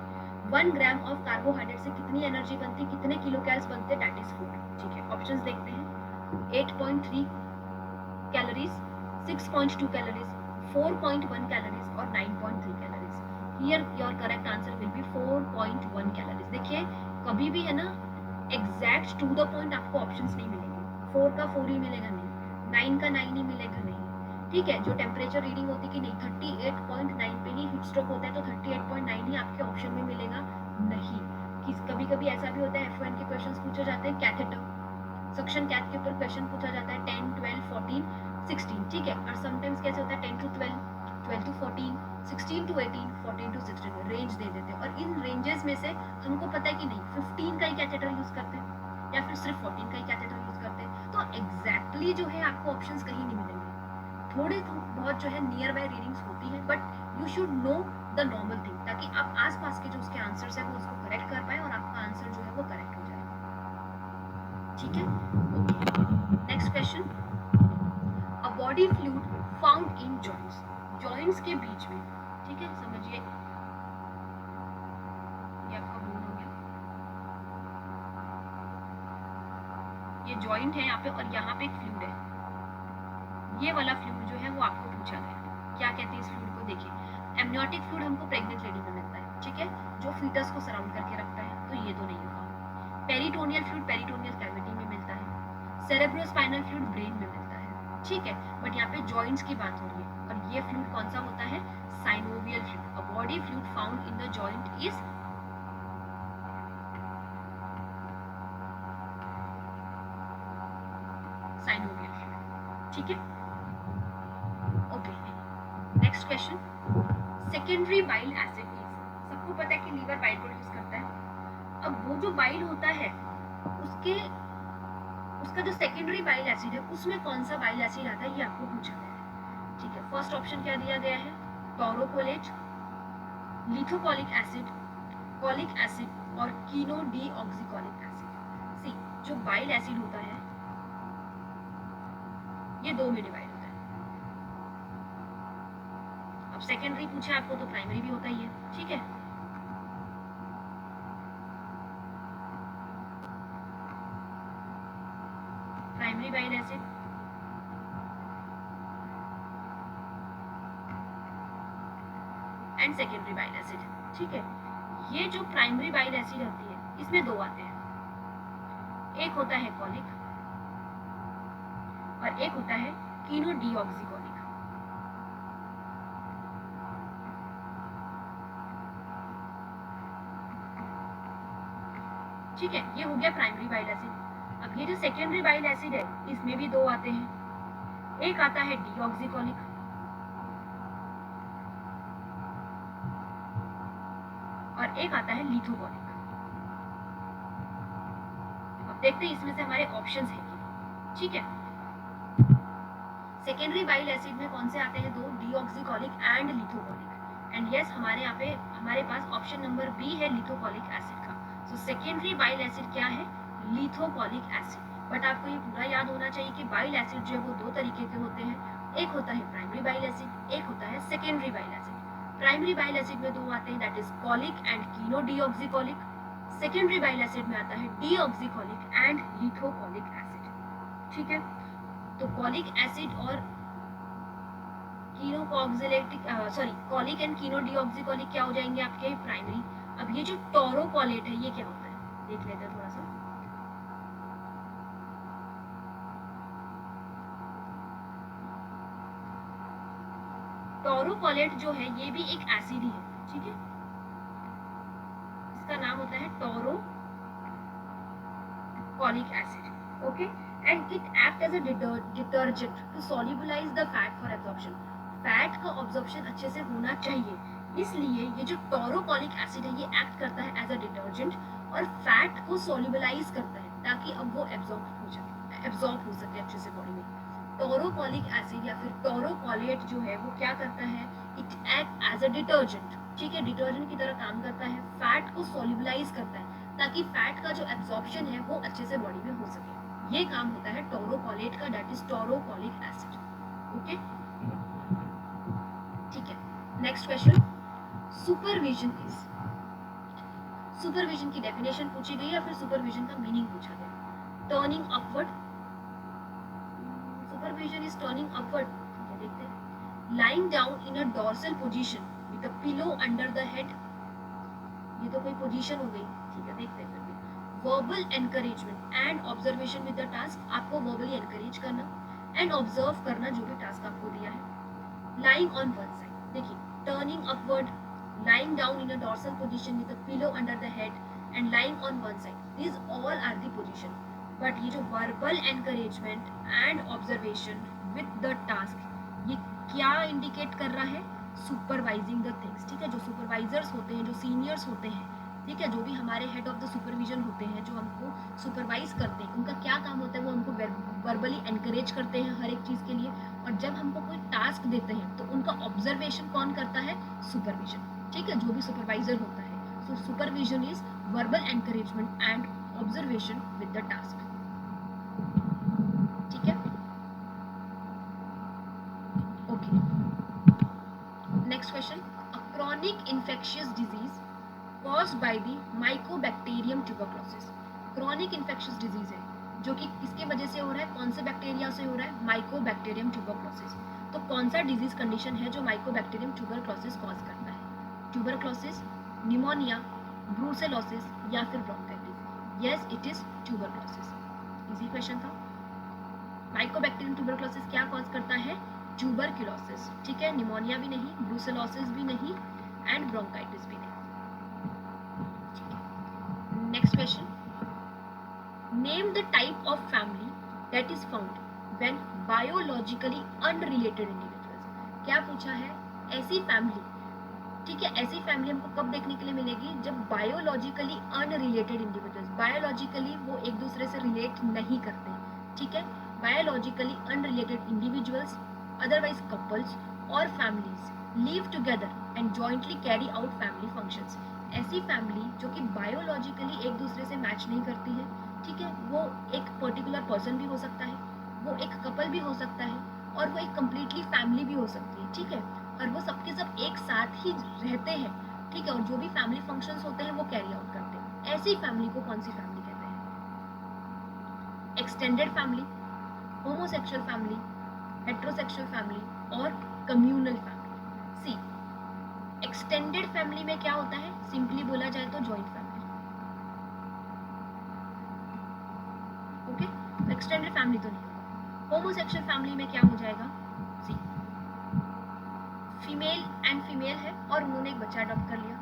1 gram of carbohydrate से कितनी एनर्जी बनती है, कितने किलो कैल्स बनते हैं? दैट इज 4, ठीक है। ऑप्शंस देखते हैं। 8.3 कैलोरीज, 6.2 कैलोरीज, 4.1 कैलोरीज और 9.3 calories. Here your correct answer will be 4.1 calories. देखिए कभी भी है ना एग्जैक्ट टू द पॉइंट आपको ऑप्शंस नहीं मिलेंगे। 4 का 4 ही मिलेगा नहीं, 9 का 9 ही मिलेगा नहीं, ठीक है। जो टेम्परेचर रीडिंग होती है कि नहीं 38.9 पे ही हीट स्ट्रोक होता है, तो 38.9 ही आपके ऑप्शन में मिलेगा नहीं। कभी कभी ऐसा भी होता है F1 के क्वेश्चंस पूछे जाते हैं कैथेटर, सक्शन कैथ के ऊपर क्वेश्चन पूछा जाता है 10, 12, 14, 16, ठीक है। और समटाइम्स कैसे होता है 10 to 12, 12 to 14, 16 to 18, 14 to 16 range दे देते हैं, और इन रेंजेस में से हमको पता है कि नहीं 15 का ही कैथेटर यूज करते हैं या फिर सिर्फ 14 का ही कैथेटर यूज करते हैं, तो एग्जैक्टली जो है आपको ऑप्शंस कहीं नहीं मिलेंगे। थोड़े बहुत जो है नियर बाय रीडिंग्स होती है, but you should know the normal thing, ताकि आप आसपास के जो उसके आंसर्स है वो उसको करेक्ट कर पाए और आपका आंसर जो है वो करेक्ट हो जाए, ठीक है। Okay, next question. A body fluid found in joints, joints के बीच में, ठीक है, समझिए ये आपका बोन हो गया, ये जॉइंट है यहाँ पे और यहाँ पे एक फ्लूइड है, ये वाला फ्लूइड जो है वो आपको पूछा गया, क्या कहते हैं इस फ्लूइड को? देखिए एमनियोटिक फ्लूइड हमको प्रेग्नेंट लेडी में मिलता है, ठीक है, जो फीटस को सराउंड करके रखता है, तो ये तो नहीं होगा। पेरिटोनियल फ्लूइड पेरिटोनियल कैविटी में मिलता है, सेरेब्रोस्पाइनल फ्लूइड ब्रेन में मिलता है, ठीक है, बट यहाँ पे जॉइंट्स की बात हो रही है, और ये फ्लूइड कौन सा होता है? Synovial fluid. A body fluid found in the joint is synovial fluid, ठीक है। Okay, next question. Secondary bile acid is, सबको पता है कि लीवर बाइल प्रोड्यूस करता है। अब वो जो बाइल होता है उसका जो सेकेंडरी बाइल एसिड है उसमें कौन सा बाइल एसिड आता है, ये आपको पूछा गया है, ठीक है। फर्स्ट ऑप्शन क्या दिया गया है? Taurocholate, lithocholic acid, colic acid और कीनोडीऑक्सीकॉलिक एसिड। सी, जो बाइल एसिड होता है ये दो में डिवाइड होता है। अब सेकेंडरी पूछा आपको तो प्राइमरी भी होता ही है, ठीक है। Primary bile acid, and secondary bile acid, ठीक है। ये जो प्राइमरी बाइल एसिड होती है इसमें दो आते हैं, एक होता है कॉलिक और एक होता है कीनोडीऑक्सीकोलिक। ठीक है, ये हो गया प्राइमरी बाइल एसिड। अब ये जो सेकेंडरी बाइल एसिड है इसमें भी दो आते हैं, एक आता है डीऑक्सीकोलिक और एक आता है लिथोकोलिक। अब देखते हैं इसमें से हमारे ऑप्शंस हैं क्या। ठीक है, सेकेंडरी बाइल एसिड में कौन से आते हैं? दो, deoxycholic and lithocholic. And yes, हमारे यहाँ पे हमारे पास ऑप्शन नंबर बी है लिथोकोलिक एसिड का। सो सेकेंडरी बाइल एसिड क्या है? Lithocholic acid. बट आपको ये पूरा याद होना चाहिए कि बाइल एसिड जो है वो दो तरीके के होते हैं, एक होता है प्राइमरी बाइल एसिड, एक होता है secondary bile acid. Primary bile acid में दो आते हैं, that is cholic and chenodeoxycholic. Secondary bile acid में आता है डीऑक्सीकोलिक एंड लिथोकोलिक एसिड। ठीक है, तो कॉलिक एसिड और कॉलिक एंड कीनोडीऑक्सीकोलिक क्या हो जाएंगे आपके? प्राइमरी। अब ये जो टोरोकोलेट है ये क्या होता है, देख लेते हैं थोड़ा सा। टोरोकोलेट जो है ये भी एक एसिड ही है। ठीक है, इसका नाम होता है taurocholic acid. Okay, and it act as a detergent to solubilise the fat for absorption. Fat का ऑब्जॉर्प्शन अच्छे से होना चाहिए, इसलिए ये जो टोरोकोलिक एसिड है ये एक्ट करता है एज अ डिटर्जेंट और फैट को सॉल्युबलाइज करता है ताकि अब वो एब्जॉर्ब हो सके अच्छे से बॉडी में। टोरोकोलिक एसिड या फिर टोरोकोलेट जो है वो क्या करता है? It act as a detergent. ठीक है, डिटर्जेंट की तरह काम करता है, फैट को सॉल्युबलाइज करता है ताकि फैट का जो एब्जॉर्प्शन है वो अच्छे से बॉडी में हो सके। ये काम होता है टोरोकोलेट का, दैट इज टोरोकोलिक एसिड। ओके, ठीक है, next question, supervision is. Supervision की डेफिनेशन पूछी गई या फिर सुपरविजन का मीनिंग पूछा गया? Turning upward, supervision is turning upward. ठीक है, देखते हैं। lying down in a dorsal position with a pillow under the head, ये तो कोई पोजीशन हो गई। ठीक है, देखते हैं फिर भी। verbal encouragement and observation with the task, आपको verbally encourage करना and observe करना जो भी टास्क आपको दिया है। lying on one side, देखिए turning upward, lying down in a dorsal position with a pillow under the head and lying on one side, these all are the position। but ये जो verbal encouragement and observation with the task, ये क्या indicate कर रहा है? Supervising the things. ठीक है, जो सुपरवाइजर्स होते हैं, जो सीनियर्स होते हैं, ठीक है, जो भी हमारे हेड ऑफ द सुपरविजन होते हैं, जो हमको सुपरवाइज करते हैं, उनका क्या काम होता है? वो हमको वर्बली एनकरेज करते हैं हर एक चीज़ के लिए। और जब हमको कोई टास्क देते हैं तो उनका ऑब्जर्वेशन कौन करता है? सुपरविजन। ठीक है, जो भी सुपरवाइजर होता है। So supervision is verbal encouragement and observation with the task. ठीक है, okay, next question, a chronic infectious disease caused by the mycobacterium tuberculosis। chronic infectious disease है जो कि किसके वजह से हो रहा है? कौन से बैक्टीरिया से हो रहा है? mycobacterium tuberculosis। तो कौन सा डिजीज कंडीशन है जो mycobacterium tuberculosis कॉज करता है? ट्यूबरक्लोसिस, निमोनिया, ब्रूसेलोसिस या फिर bronchitis? Yes, it is tuberculosis. Easy question था। mycobacterium tuberculosis क्या कॉज करता है? ट्यूबरक्लोसिस। ठीक है, निमोनिया भी नहीं, ब्रूसेलोसिस भी नहीं एंड ब्रोंकाइटिस भी नहीं। Next question, name the type of family that is found when biologically unrelated individuals. क्या पूछा है? ऐसी फैमिली, ठीक है, ऐसी फैमिली हमको कब देखने के लिए मिलेगी? जब बायोलॉजिकली अनरिलेटेड इंडिविजुअल्स, बायोलॉजिकली वो एक दूसरे से रिलेट नहीं करते। ठीक है, biologically unrelated individuals, otherwise couples और families live together and jointly carry out family functions. ऐसी फैमिली जो कि बायोलॉजिकली एक दूसरे से मैच नहीं करती है, ठीक है, वो एक पर्टिकुलर पर्सन भी हो सकता है, वो एक कपल भी हो सकता है और वो एक कंप्लीटली फैमिली भी हो सकती है। ठीक है, और वो सबके सब एक साथ ही रहते हैं। ठीक है, और जो भी फैमिली फंक्शंस होते हैं वो कैरी आउट करते हैं। ऐसी फैमिली को कौन सी फैमिली कहते हैं? Extended family, homosexual family, heterosexual family और कम्युनल फैमिली। सी, एक्सटेंडेड फैमिली में क्या होता है? सिंपली बोला जाए तो joint family. Okay, extended family तो नहीं होगा। होमोसेक्सुअल फैमिली में क्या हो जाएगा, सी फीमेल एंड फीमेल है और उन्होंने एक बच्चा अडॉप्ट कर लिया,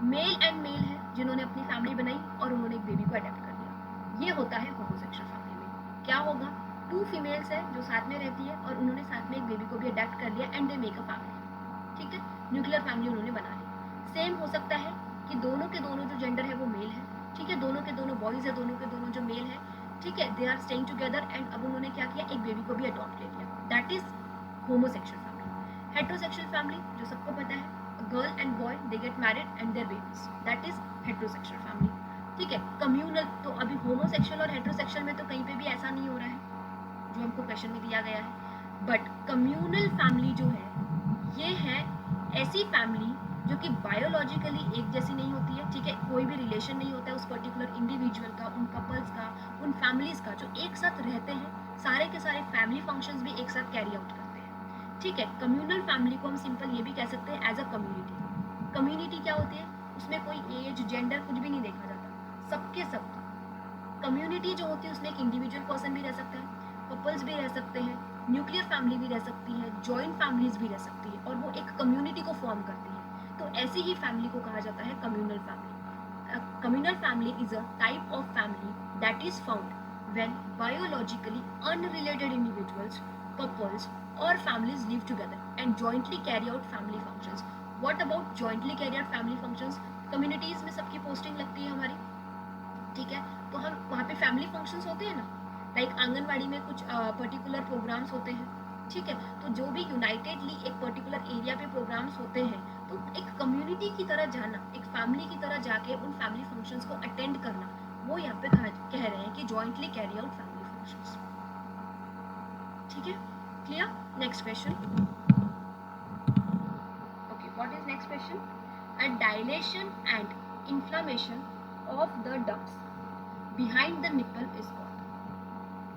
मेल एंड मेल है जिन्होंने अपनी फैमिली बनाई और उन्होंने एक बेबी को अडॉप्ट कर लिया, ये होता है होमोसेक्सुअल फैमिली में। क्या होगा, 2 फीमेल्स है जो साथ में रहती है और उन्होंने साथ में एक बेबी को भी अडॉप्ट कर लिया and they make a family, ठीक है, न्यूक्लियर फैमिली उन्होंने बना ली। सेम हो सकता है कि दोनों के दोनों जो जेंडर है वो मेल है, ठीक है, दोनों के दोनों बॉयज है, दोनों के दोनों जो मेल है, ठीक है, they are staying together and अब उन्होंने क्या किया, एक बेबी को भी अडॉप्ट ले लिया, that is homosexual family. Heterosexual family जो सबको पता है, girl and boy they get married and there babies, that is heterosexual family, ठीक है। कम्युनल, तो अभी होमोसेक्सुअल और हेटेरोसेक्सुअल में तो कहीं पे भी ऐसा नहीं हो रहा है जो हमको क्वेश्चन में दिया गया है, बट कम्युनल फैमिली जो है ये है ऐसी फैमिली जो कि बायोलॉजिकली एक जैसी नहीं होती है, ठीक है, कोई भी रिलेशन नहीं होता है उस पर्टिकुलर इंडिविजुअल का, उन कपल्स का, उन फैमिलीज का जो एक साथ रहते हैं, सारे के सारे फैमिली फंक्शंस भी एक साथ कैरी आउट करते हैं, ठीक है। कम्युनल फैमिली को हम सिंपल ये भी कह सकते हैं एज अ कम्युनिटी। कम्युनिटी क्या होती है, उसमें कोई एज जेंडर कुछ भी नहीं देखा जाता, सबके सब। कम्युनिटी जो होती है उसमें एक इंडिविजुअल पर्सन भी रह सकता है, कपल्स भी रह सकते हैं, न्यूक्लियर फैमिली भी रह सकती है, जॉइंट फैमिलीज भी रह सकती है और वो एक कम्युनिटी को फॉर्म करती है, तो ऐसी ही फैमिली को कहा जाता है communal family. Communal family is a type of family that is found when biologically unrelated individuals, couples और families live together and jointly carry out family functions. What about jointly carry out family functions? Communities में सबकी posting लगती है हमारी, ठीक है, तो हम वहाँ पे फैमिली फंक्शंस होते हैं ना, लाइक आंगनवाड़ी में कुछ पर्टिकुलर प्रोग्राम्स होते हैं, ठीक है, तो जो भी यूनाइटेडली एक पर्टिकुलर एरिया पे प्रोग्राम्स होते हैं, तो एक कम्युनिटी की तरह जाना, एक फैमिली की तरह जाके उन फैमिली फंक्शंस को अटेंड करना, वो यहाँ पे कह रहे हैं कि jointly carry out family functions, ठीक है, clear. Next question, okay, what is next question? A dilation and inflammation of the ducts behind the nipple is called.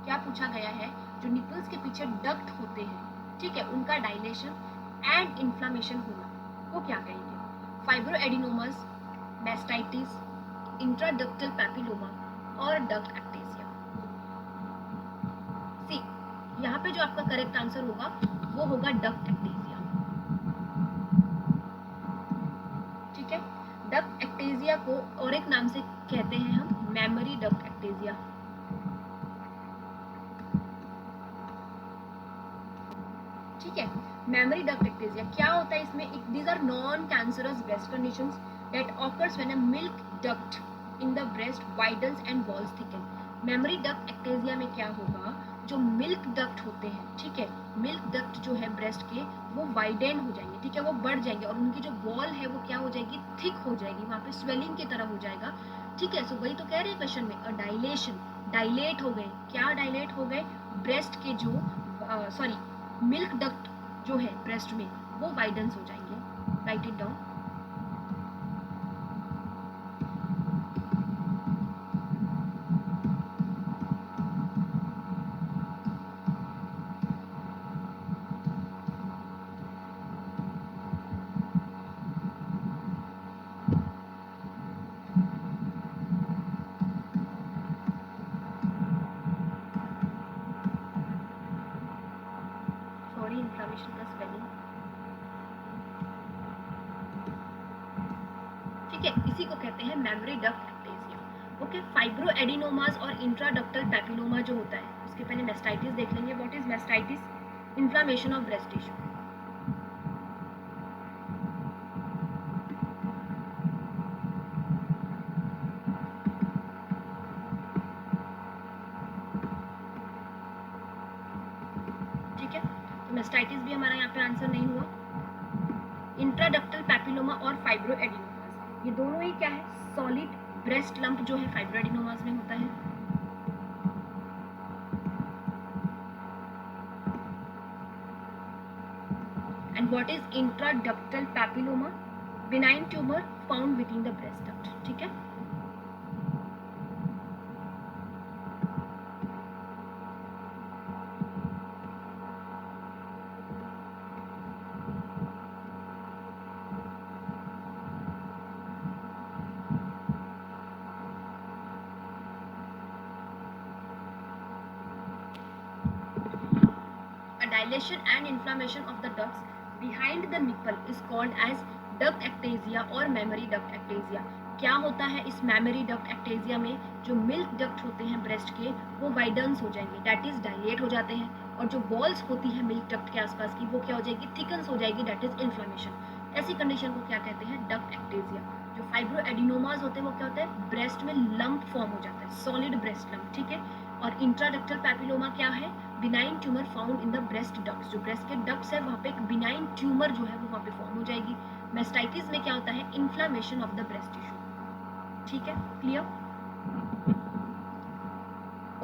क्या पूछा गया है, जो निपल्स के पीछे डक्ट होते हैं, ठीक है, उनका डायलेशन एंड इन्फ्लामेशन होना, वो क्या कहेंगे? फाइब्रोएडिनोमास, मैस्टाइटिस, इंट्राडक्टल पैपिलोमा और डक्ट एक्टेसिया। सी, यहाँ पे जो आपका करेक्ट आंसर होगा वो होगा डक्ट एक्टेसिया, ठीक है। डक्ट एक्टेसिया को और एक नाम से कहते हैं हम मेमोरी डक्ट एक्टेसिया, ठीक है। मेमोरी डक्ट एक्टेसिया क्या होता है इसमें, these are non cancerous breast conditions that occurs when a milk duct in the breast widens and walls thicken. Mammary duct ectasia में क्या होगा, जो मिल्क डक्ट होते हैं, ठीक है, मिल्क डक्ट जो है ब्रेस्ट के वो वाइडन हो जाएंगे, ठीक है, वो बढ़ जाएंगे और उनकी जो वॉल है वो क्या हो जाएगी, थिक हो जाएगी, वहाँ पे स्वेलिंग की तरह हो जाएगा, ठीक है। सो वही तो कह रहे हैं क्वेश्चन में, डायलेशन, डायलेट हो गए, क्या डायलेट हो गए, ब्रेस्ट के जो सॉरी मिल्क डक्ट जो है ब्रेस्ट में वो वाइडन्स हो जाएंगे, right it down. Sorry, inflammation का स्पेलिंग, ठीक है, इसी को कहते हैं मेमोरी डक्ट एक्टेसिया, ओके। फाइब्रोएडिनोमास और इंट्राडक्टल पैपिलोमा जो होता है, उसके पहले मेस्टाइटिस देख लेंगे। What is mastitis? Inflammation of breast tissue, ठीक है, तो मेस्टाइटिस भी हमारा यहाँ पे आंसर नहीं हुआ। इंट्राडक्टल पैपिलोमा और फाइब्रोएडिनोमास, ये दोनों ही क्या है, सॉलिड ब्रेस्ट लंप जो है फाइब्रोएडिनोमास में होता है, and what is intraductal papilloma? Benign tumor found within the breast duct, ठीक है। dilation and inflammation of the ducts behind the nipple is called as duct ectasia और mammary duct ectasia. क्या होता है इस mammary duct ectasia में? जो milk duct होते हैं breast के वो widens हो जाएंगे, that is dilate हो जाते हैं, और जो walls होती है milk duct के आसपास की वो क्या हो जाएगी? thickens हो जाएगी, that is inflammation. ऐसी कंडीशन को क्या कहते हैं? डक्ट एक्टेजिया. जो फाइब्रोएडिनोमास होते हैं वो क्या होता है? ब्रेस्ट में लंप फॉर्म हो जाता है, सॉलिड ब्रेस्ट लंप, ठीक है. और इंट्राडक्टल पैपिलोमा क्या है? Benign tumour found in the breast ducts. जो ब्रेस्ट के डक्ट्स है वहाँ पे एक बिनाइन ट्यूमर जो है वो वहाँ पे फॉर्म हो जाएगी. मेस्टाइटिस में क्या होता है? Inflammation of the breast tissue. ठीक है, clear?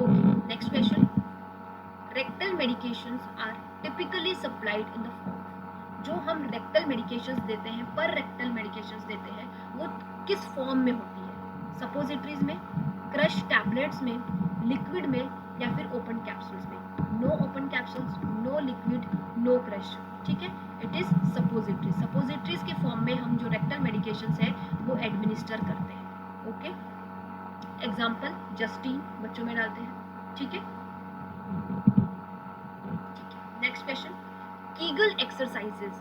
Okay, next question. Rectal medications are typically supplied in the form. जो हम रेक्टल मेडिकेशंस देते हैं, पर रेक्टल मेडिकेशंस देते हैं, वो किस फॉर्म में होती है? सपोजिटरीज में, क्रश टैबलेट्स में, लिक्विड में, या फिर ओपन कैप्सूल्स में? No open capsules, no liquid, no crush. ठीक है, इट इज सपोजिटरीज. सपोजिटरीज के फॉर्म में हम जो रेक्टल मेडिकेशंस है वो एडमिनिस्टर करते हैं. ओके, एग्जाम्पल जस्टीन बच्चों में डालते हैं. ठीक है, next question. Kegel exercises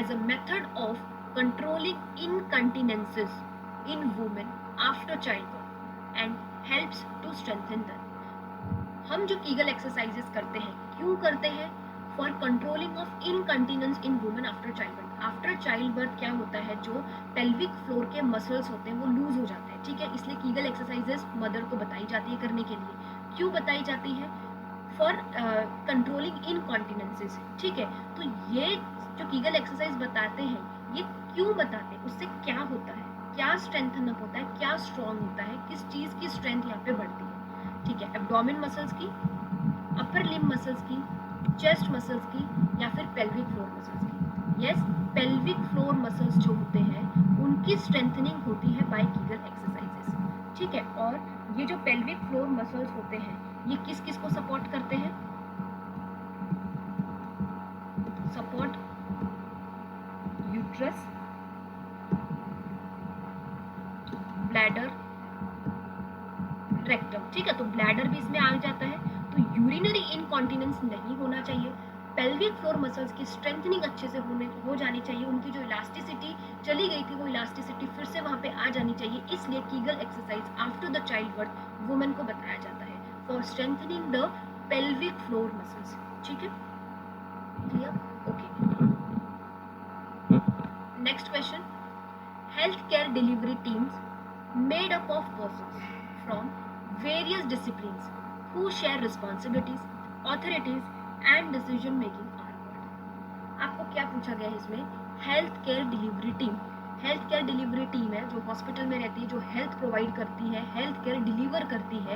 as a method of controlling incontinences in women after childbirth and helps to strengthen them. हम जो कीगल एक्सरसाइजेस करते हैं क्यों करते हैं? For controlling of incontinence in women after child birth. After child birth क्या होता है? जो पेल्विक फ्लोर के मसल्स होते हैं वो लूज हो जाते हैं. ठीक है, इसलिए कीगल एक्सरसाइजेस मदर को बताई जाती है करने के लिए. क्यों बताई जाती है? For controlling incontinences. ठीक है, तो ये जो कीगल एक्सरसाइज बताते हैं ये क्यों बताते हैं? उससे क्या होता है? क्या स्ट्रेंथन अप होता है? क्या स्ट्रॉन्ग होता है? किस चीज की स्ट्रेंथ यहाँ पे बढ़ती है? ठीक है, एब्डोमेन मसल्स की, अपर लिम्ब मसल्स की, चेस्ट मसल्स की, या फिर पेल्विक फ्लोर मसल्स की? यस, पेल्विक फ्लोर मसल्स जो होते हैं उनकी स्ट्रेंथनिंग होती है बाय कीगल एक्सरसाइजेस. ठीक है, और ये जो पेल्विक फ्लोर मसल्स होते हैं ये किस किस को सपोर्ट करते हैं? Support uterus, bladder, rectum. ठीक है, तो ब्लैडर भी इसमें आ जाता है. तो यूरिनरी इनकॉन्टिनेंस नहीं होना चाहिए. पेल्विक फ्लोर मसल्स की स्ट्रेंथनिंग अच्छे से हो जानी चाहिए. उनकी जो इलास्टिसिटी चली गई थी वो इलास्टिसिटी फिर से वहां पे आ जानी चाहिए. इसलिए Kegel exercise after the child birth women को बताया जाता है for strengthening the pelvic floor muscles. ठीक है, clear? Okay. Next question. Healthcare delivery teams made up of persons from various disciplines who share responsibilities, authorities and decision making are called. आपको क्या पूछा गया है इसमें? Health care delivery team. Health care delivery team है जो hospital में रहती है, जो हेल्थ प्रोवाइड करती है, हेल्थ केयर डिलीवर करती है.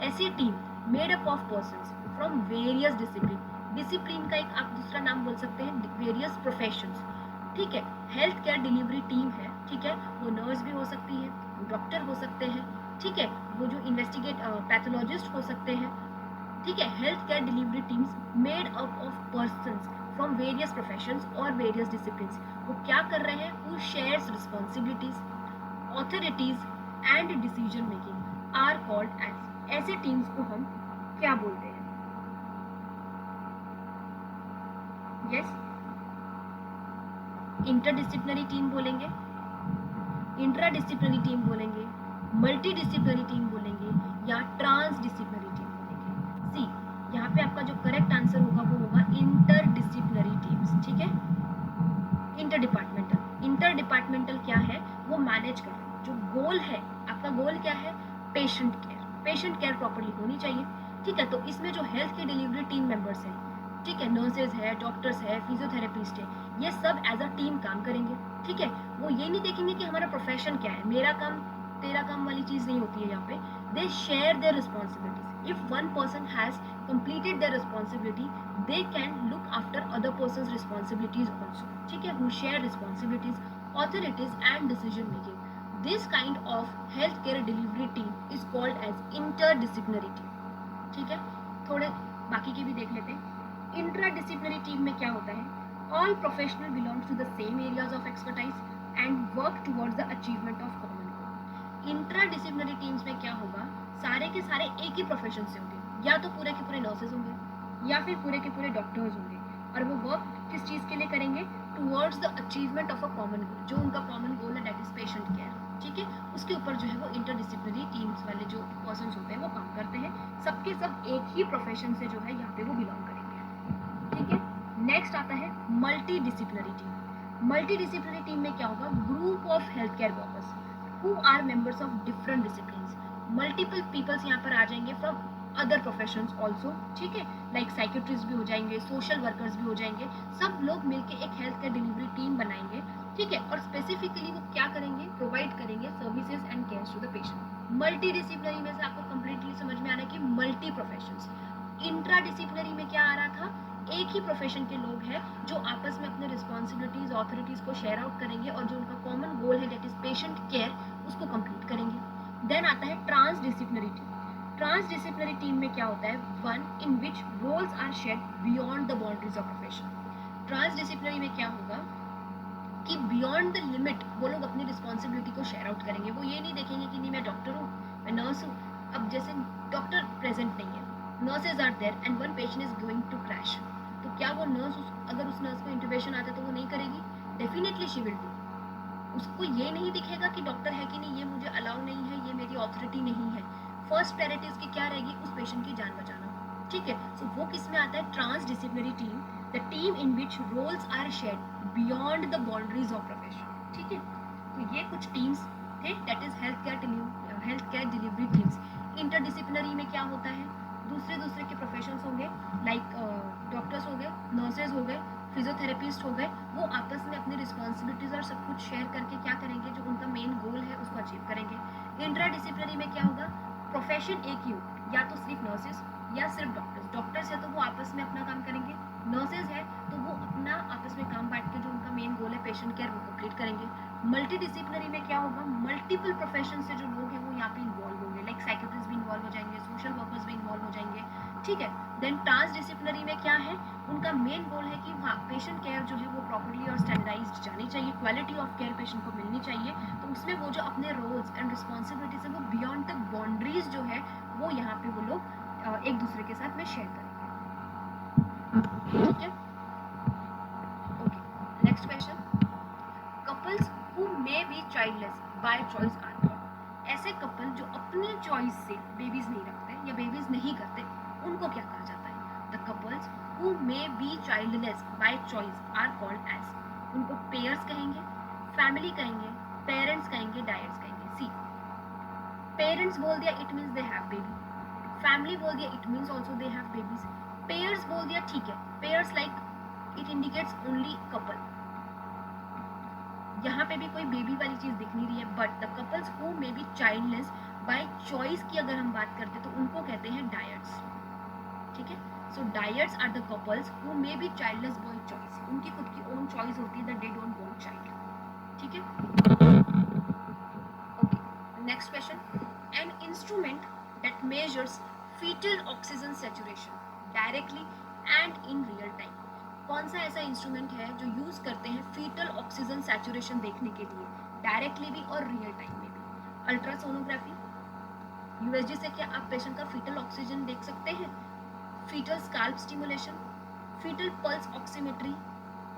ऐसी team made up of persons from various discipline. Discipline का एक आप दूसरा नाम बोल सकते हैं वेरियस प्रोफेशंस. ठीक है, हेल्थ केयर डिलीवरी टीम है. ठीक है, वो नर्स भी हो सकती है, डॉक्टर हो सकते हैं. ठीक है, वो जो इन्वेस्टिगेट पैथोलॉजिस्ट हो सकते हैं. ठीक है, health care delivery teams made up of persons from various professions और वेरियस डिसिप्लिन्स. वो क्या कर रहे हैं? Who shares responsibilities, authorities and decision making are called as. ऐसे टीम्स को हम क्या बोलते हैं? यस, इंटरडिसिप्लिनरी टीम बोलेंगे, इंट्राडिसिप्लिनरी टीम बोलेंगे, मल्टीडिसिप्लिनरी टीम बोलेंगे, या ट्रांसडिसिप्लिनरी टीम बोलेंगे. सी, यहाँ पे आपका जो करेक्ट आंसर होगा वो होगा इंटरडिसिप्लिनरी टीम्स. ठीक है, इंटरडिपार्टमेंटल. इंटरडिपार्टमेंटल क्या है? वो मैनेज कर रहे हैं. जो गोल है आपका, गोल क्या है? Patient care. Patient care properly होनी चाहिए. ठीक है, तो इसमें जो हेल्थ की डिलीवरी टीम मेंबर्स हैं, ठीक है, नर्सेज है, डॉक्टर्स है, फिजियोथेरेपिस्ट है, ये सब एज अ टीम काम करेंगे. ठीक है, वो ये नहीं देखेंगे कि हमारा प्रोफेशन क्या है, मेरा काम तेरा काम वाली चीज नहीं होती है यहाँ पे. They share their responsibilities. if one person has completed their responsibility, they can look after other person's responsibilities also. ठीक है, who share responsibilities, authorities and decision making. This kind of healthcare delivery team is called as interdisciplinary team. ठीक है, थोड़े बाकी के भी देख लेते हैं. इंट्राडिसिप्लिनरी टीम में क्या होता है? All professional belongs to the same areas of expertise and work towards the achievement of common goal. Intradisciplinary teams में क्या होगा? सारे के सारे एक ही प्रोफेशन से होंगे, या तो पूरे के पूरे नर्सेज होंगे या फिर पूरे के पूरे डॉक्टर्स होंगे. और वो वर्क किस चीज़ के लिए करेंगे, towards the achievement of a common goal, जो उनका कॉमन गोल है दैट इज पेशेंट केयर, ठीक है, उसके ऊपर जो है वो इंटरडिसिप्लिनरी टीम्स वाले जो पर्सन होते हैं वो काम करते हैं, सबके सब एक ही प्रोफेशन से जो है यहाँ पे वो बिलोंग करेंगे, ठीक है। नेक्स्ट आता है multi disciplinary team. Multi disciplinary team में क्या होगा, group of health care workers who are members of different disciplines, multiple peoples यहाँ पर आ जाएंगे फ्रॉम अदर प्रोफेशंस ऑल्सो, ठीक है, लाइक साइकेट्रिस्ट भी हो जाएंगे, सोशल वर्कर्स भी हो जाएंगे, सब लोग मिलके एक हेल्थ केयर डिलीवरी टीम बनाएंगे, ठीक है, और स्पेसिफिकली वो क्या करेंगे, प्रोवाइड करेंगे services and care to the patient. Multi disciplinary में से आपको कंप्लीटली समझ में आ रहा है कि मल्टी प्रोफेशंस। इंट्रा डिसिप्लिनरी में क्या आ रहा था, एक ही प्रोफेशन के लोग हैं जो आपस में अपने रिस्पॉन्सिबिलिटीज ऑथोरिटीज को शेयर आउट करेंगे और जो उनका कॉमन गोल है दैट इज पेशेंट केयर उसको कंप्लीट करेंगे। देन आता है trans disciplinary team. Trans disciplinary team में क्या होता है, one in which roles are shared beyond the boundaries of profession. Trans disciplinary में क्या होगा कि बियॉन्ड द लिमिट वो लोग अपनी रिस्पॉन्सिबिलिटी को शेयर आउट करेंगे, वो ये नहीं देखेंगे कि नहीं मैं डॉक्टर हूँ, मैं नर्स हूँ, अब जैसे डॉक्टर प्रेजेंट नहीं है, nurses are there and one patient is going to crash, तो क्या वो नर्स अगर उस नर्स को इंटरवेंशन आता है तो वो नहीं करेगी, डेफिनेटली शी विल डू। उसको ये नहीं दिखेगा कि डॉक्टर है कि नहीं, ये मुझे अलाउ नहीं है, ये मेरी ऑथोरिटी नहीं है, फर्स्ट प्रायोरिटी उसकी क्या रहेगी, उस पेशेंट की जान बचाना, ठीक है। सो वो किस में आता है, trans disciplinary team, the team in which roles are shared beyond the boundaries of profession, ठीक है। तो ये कुछ टीम्स थे that is health care delivery teams. Interdisciplinary में क्या होता है, दूसरे के प्रोफेशंस होंगे, लाइक डॉक्टर्स हो गए, नर्सेज हो गए, फिजियोथेरेपिस्ट हो गए, वो आपस में अपनी रिस्पॉन्सिबिलिटीज और सब कुछ शेयर करके क्या करेंगे, जो उनका मेन गोल है उसको अचीव करेंगे। इंट्रा डिसिप्लिनरी में क्या होगा, प्रोफेशन एक ही हो, या तो सिर्फ नर्सेज या सिर्फ डॉक्टर्स, डॉक्टर्स है तो वो आपस में अपना काम करेंगे, नर्सेज है तो वो अपना आपस में काम बांट के जो उनका मेन गोल है पेशेंट केयर वो कंप्लीट करेंगे। मल्टी डिसिप्लिनरी में क्या होगा, मल्टीपल प्रोफेशन से जो लोग हैं वो यहाँ पे इन्वॉल्व होंगे, लाइक साइकेट्रिस्ट भी इन्वॉल्व हो जाएंगे, सोशल वर्कर्स भी इन्वॉल्व हो जाएंगे, ठीक है। देन ट्रांस डिसिप्लिनरी में क्या है, उनका मेन गोल है कि हाँ पेशेंट केयर जो है वो प्रॉपर्ली और स्टैंडर्डाइज्ड जानी चाहिए, क्वालिटी ऑफ केयर पेशेंट को मिलनी चाहिए, तो उसमें वो जो अपने रोल्स एंड रिस्पॉन्सिबिलिटीज है वो बियॉन्ड द बाउंड्रीज जो है वो यहाँ पे वो लोग एक दूसरे के साथ में शेयर करेंगे, ठीक है। Okay, next question, couples who may be childless by choice are called. ऐसे कपल जो अपनी चॉइस से बेबीज नहीं रखते या बेबीज नहीं करते उनको क्या कहा जाता है, the couples who may be childless by choice are called as, उनको पेयर्स कहेंगे, फैमिली कहेंगे, पेरेंट्स कहेंगे, डायर्स कहेंगे। सी, पेरेंट्स बोल दिया it means they have baby, family बोल दिया it means also they have babies, pairs बोल दिया ठीक है, pairs like it indicates only couple, यहाँ पे भी कोई बेबी वाली चीज दिख नहीं रही है, but the couples who may be childless by choice की अगर हम बात करते तो उनको कहते हैं डायर्स, ठीक है। So dyers are the couples who may be childless by choice, उनकी खुद की ओन चॉइस होती है that they don't want child, ठीक है। Okay, next question, an instrument that measures fetal oxygen saturation directly and in real time. कौन सा ऐसा इंस्ट्रूमेंट है जो यूज करते हैं फीटल ऑक्सीजन सैचुरेशन देखने के लिए, डायरेक्टली भी और रियल टाइम में भी? अल्ट्रासोनोग्राफी, यूएसजी से क्या आप पेशेंट का फीटल ऑक्सीजन देख सकते हैं, fetal scalp stimulation, fetal pulse oximetry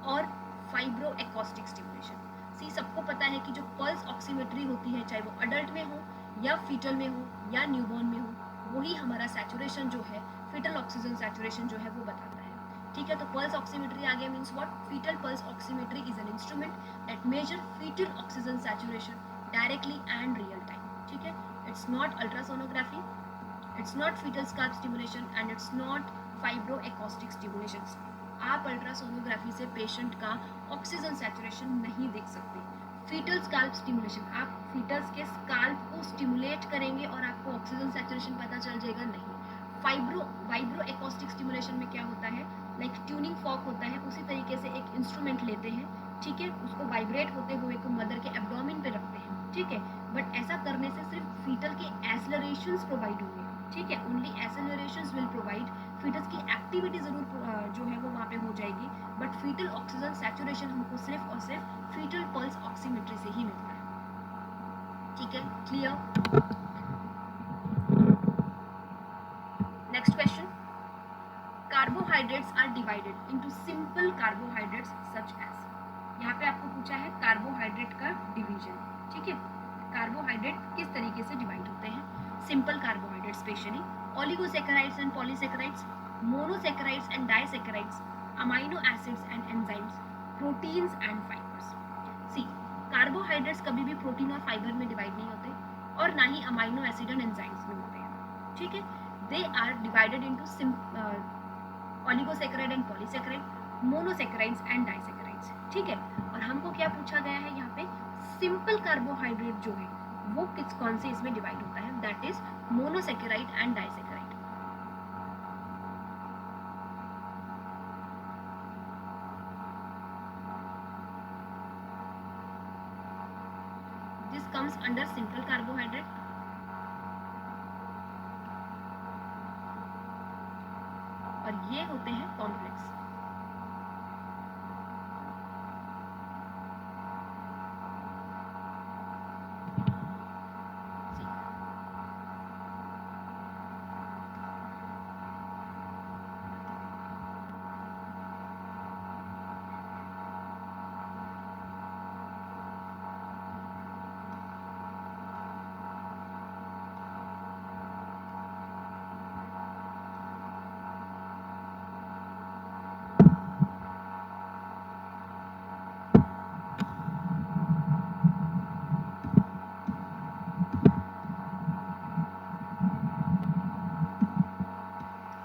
और फाइब्रो एक्वास्टिक स्टिमुलेशन। सी, सबको पता है कि जो पल्स ऑक्सीमेट्री होती है चाहे वो अडल्ट में हो या फीटल में हो या न्यूबॉर्न में हो, वही हमारा सैचुरेशन जो है फीटल ऑक्सीजन सैचुरेशन जो है वो बताता है, ठीक है। तो पल्स ऑक्सीमेट्री आ गया, means what, fetal pulse oximetry is an instrument that measure fetal oxygen saturation directly and real time, ठीक है। It's not ultrasonography, it's not fetal scalp stimulation and it's not fibro acoustic stimulation. आप ultrasonography से patient का oxygen saturation नहीं देख सकते। Fetal scalp stimulation, आप foetals के स्काल्प को स्टिमुलेट करेंगे और आपको ऑक्सीजन सैचुरेशन पता चल जाएगा, नहीं। वाइब्रो एक्वास्टिक स्टिमुलेशन में क्या होता है, लाइक ट्यूनिंग फॉक होता है, उसी तरीके से एक इंस्ट्रूमेंट लेते हैं, ठीक है, उसको वाइब्रेट होते हुए को मदर के एब्डोमेन पे रखते हैं, ठीक है, बट ऐसा करने से सिर्फ फीटल के एक्सेलरेशंस प्रोवाइड होंगे, ठीक है, ओनली एक्सेलरेशंस विल प्रोवाइड, फीटस की एक्टिविटी जरूर जो है वो वहाँ पे हो जाएगी, बट फीटल ऑक्सीजन सैचुरेशन हमको सिर्फ और सिर्फ फीटल पल्स ऑक्सीमेट्री से ही मिलता है, ठीक है, clear. Next question, carbohydrates are divided into simple simple carbohydrates such as, यहाँ पे आपको पूछा है कार्बोहाइड्रेट का डिवीजन, ठीक है, कार्बोहाइड्रेट किस तरीके से डिवाइड होते हैं, simple carbohydrate specially, oligosaccharides and polysaccharides, monosaccharides and disaccharides, amino acids and enzymes, proteins and fibres. C, carbohydrates कभी भी प्रोटीन और फाइबर में डिवाइड नहीं होते और ना ही अमाइनो एसिड एंड एंजाइम्स में होते हैं, ठीक है, they are divided into oligosaccharide and polysaccharide, monosaccharides and disaccharides, ठीक है। और हमको क्या पूछा गया है यहाँ पे, सिंपल कार्बोहाइड्रेट जो है वो कौन से इसमें डिवाइड होता है, that is monosaccharide and disaccharide. This comes under simple carbohydrate और ये होते हैं कॉम्प्लेक्स।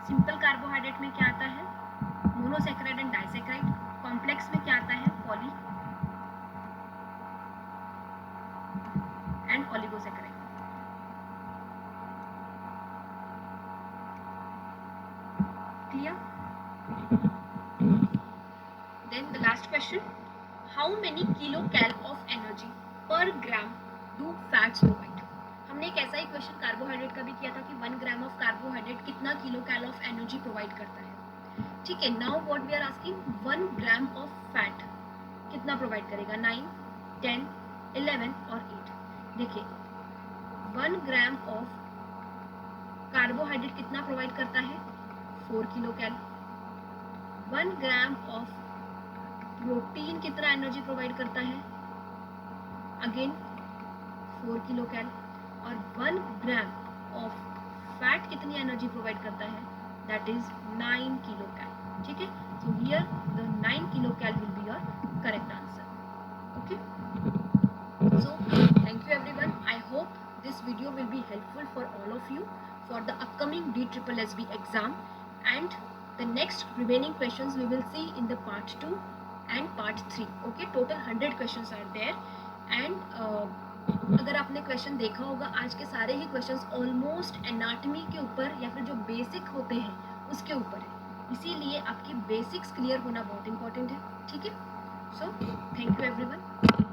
सिंपल कार्बोहाइड्रेट में क्या आता है, मोनोसैकेराइड एंड डाइसैकेराइड, कॉम्प्लेक्स में क्या आता है, poly and oligosaccharide. Clear? Then the last question, how many kilocal of energy per gram do fats provide. हमने एक ऐसा ही क्वेश्चन कार्बोहाइड्रेट का भी किया था कि 1 ग्राम ऑफ कार्बोहाइड्रेट कितना किलोकैल ऑफ एनर्जी प्रोवाइड करता है, ठीक है। Now what we are asking, 1 gram of fat कितना प्रोवाइड करेगा, 9, 10, 11 और 8। देखिए 1 ग्राम ऑफ कार्बोहाइड्रेट कितना प्रोवाइड करता है, 4 किलोकैल। 1 ग्राम ऑफ प्रोटीन कितना एनर्जी प्रोवाइड करता है, अगेन 4 किलोकैल। और 1 ग्राम ऑफ फैट कितनी एनर्जी प्रोवाइड करता है, दैट इज 9 किलोकैल, ठीक है। So here the 9 kilocal will be your correct answer, okay. So thank you everyone, I hope this video will be helpful for all of you for the upcoming DSSSB exam, and the next remaining questions we will see in the part 2 and part 3, okay। total 100 questions are there, and अगर आपने question देखा होगा आज के सारे ही questions almost anatomy के ऊपर या फिर जो बेसिक होते हैं उसके ऊपर है, इसीलिए आपकी बेसिक्स क्लियर होना बहुत इंपॉर्टेंट है, ठीक है। So thank you everyone.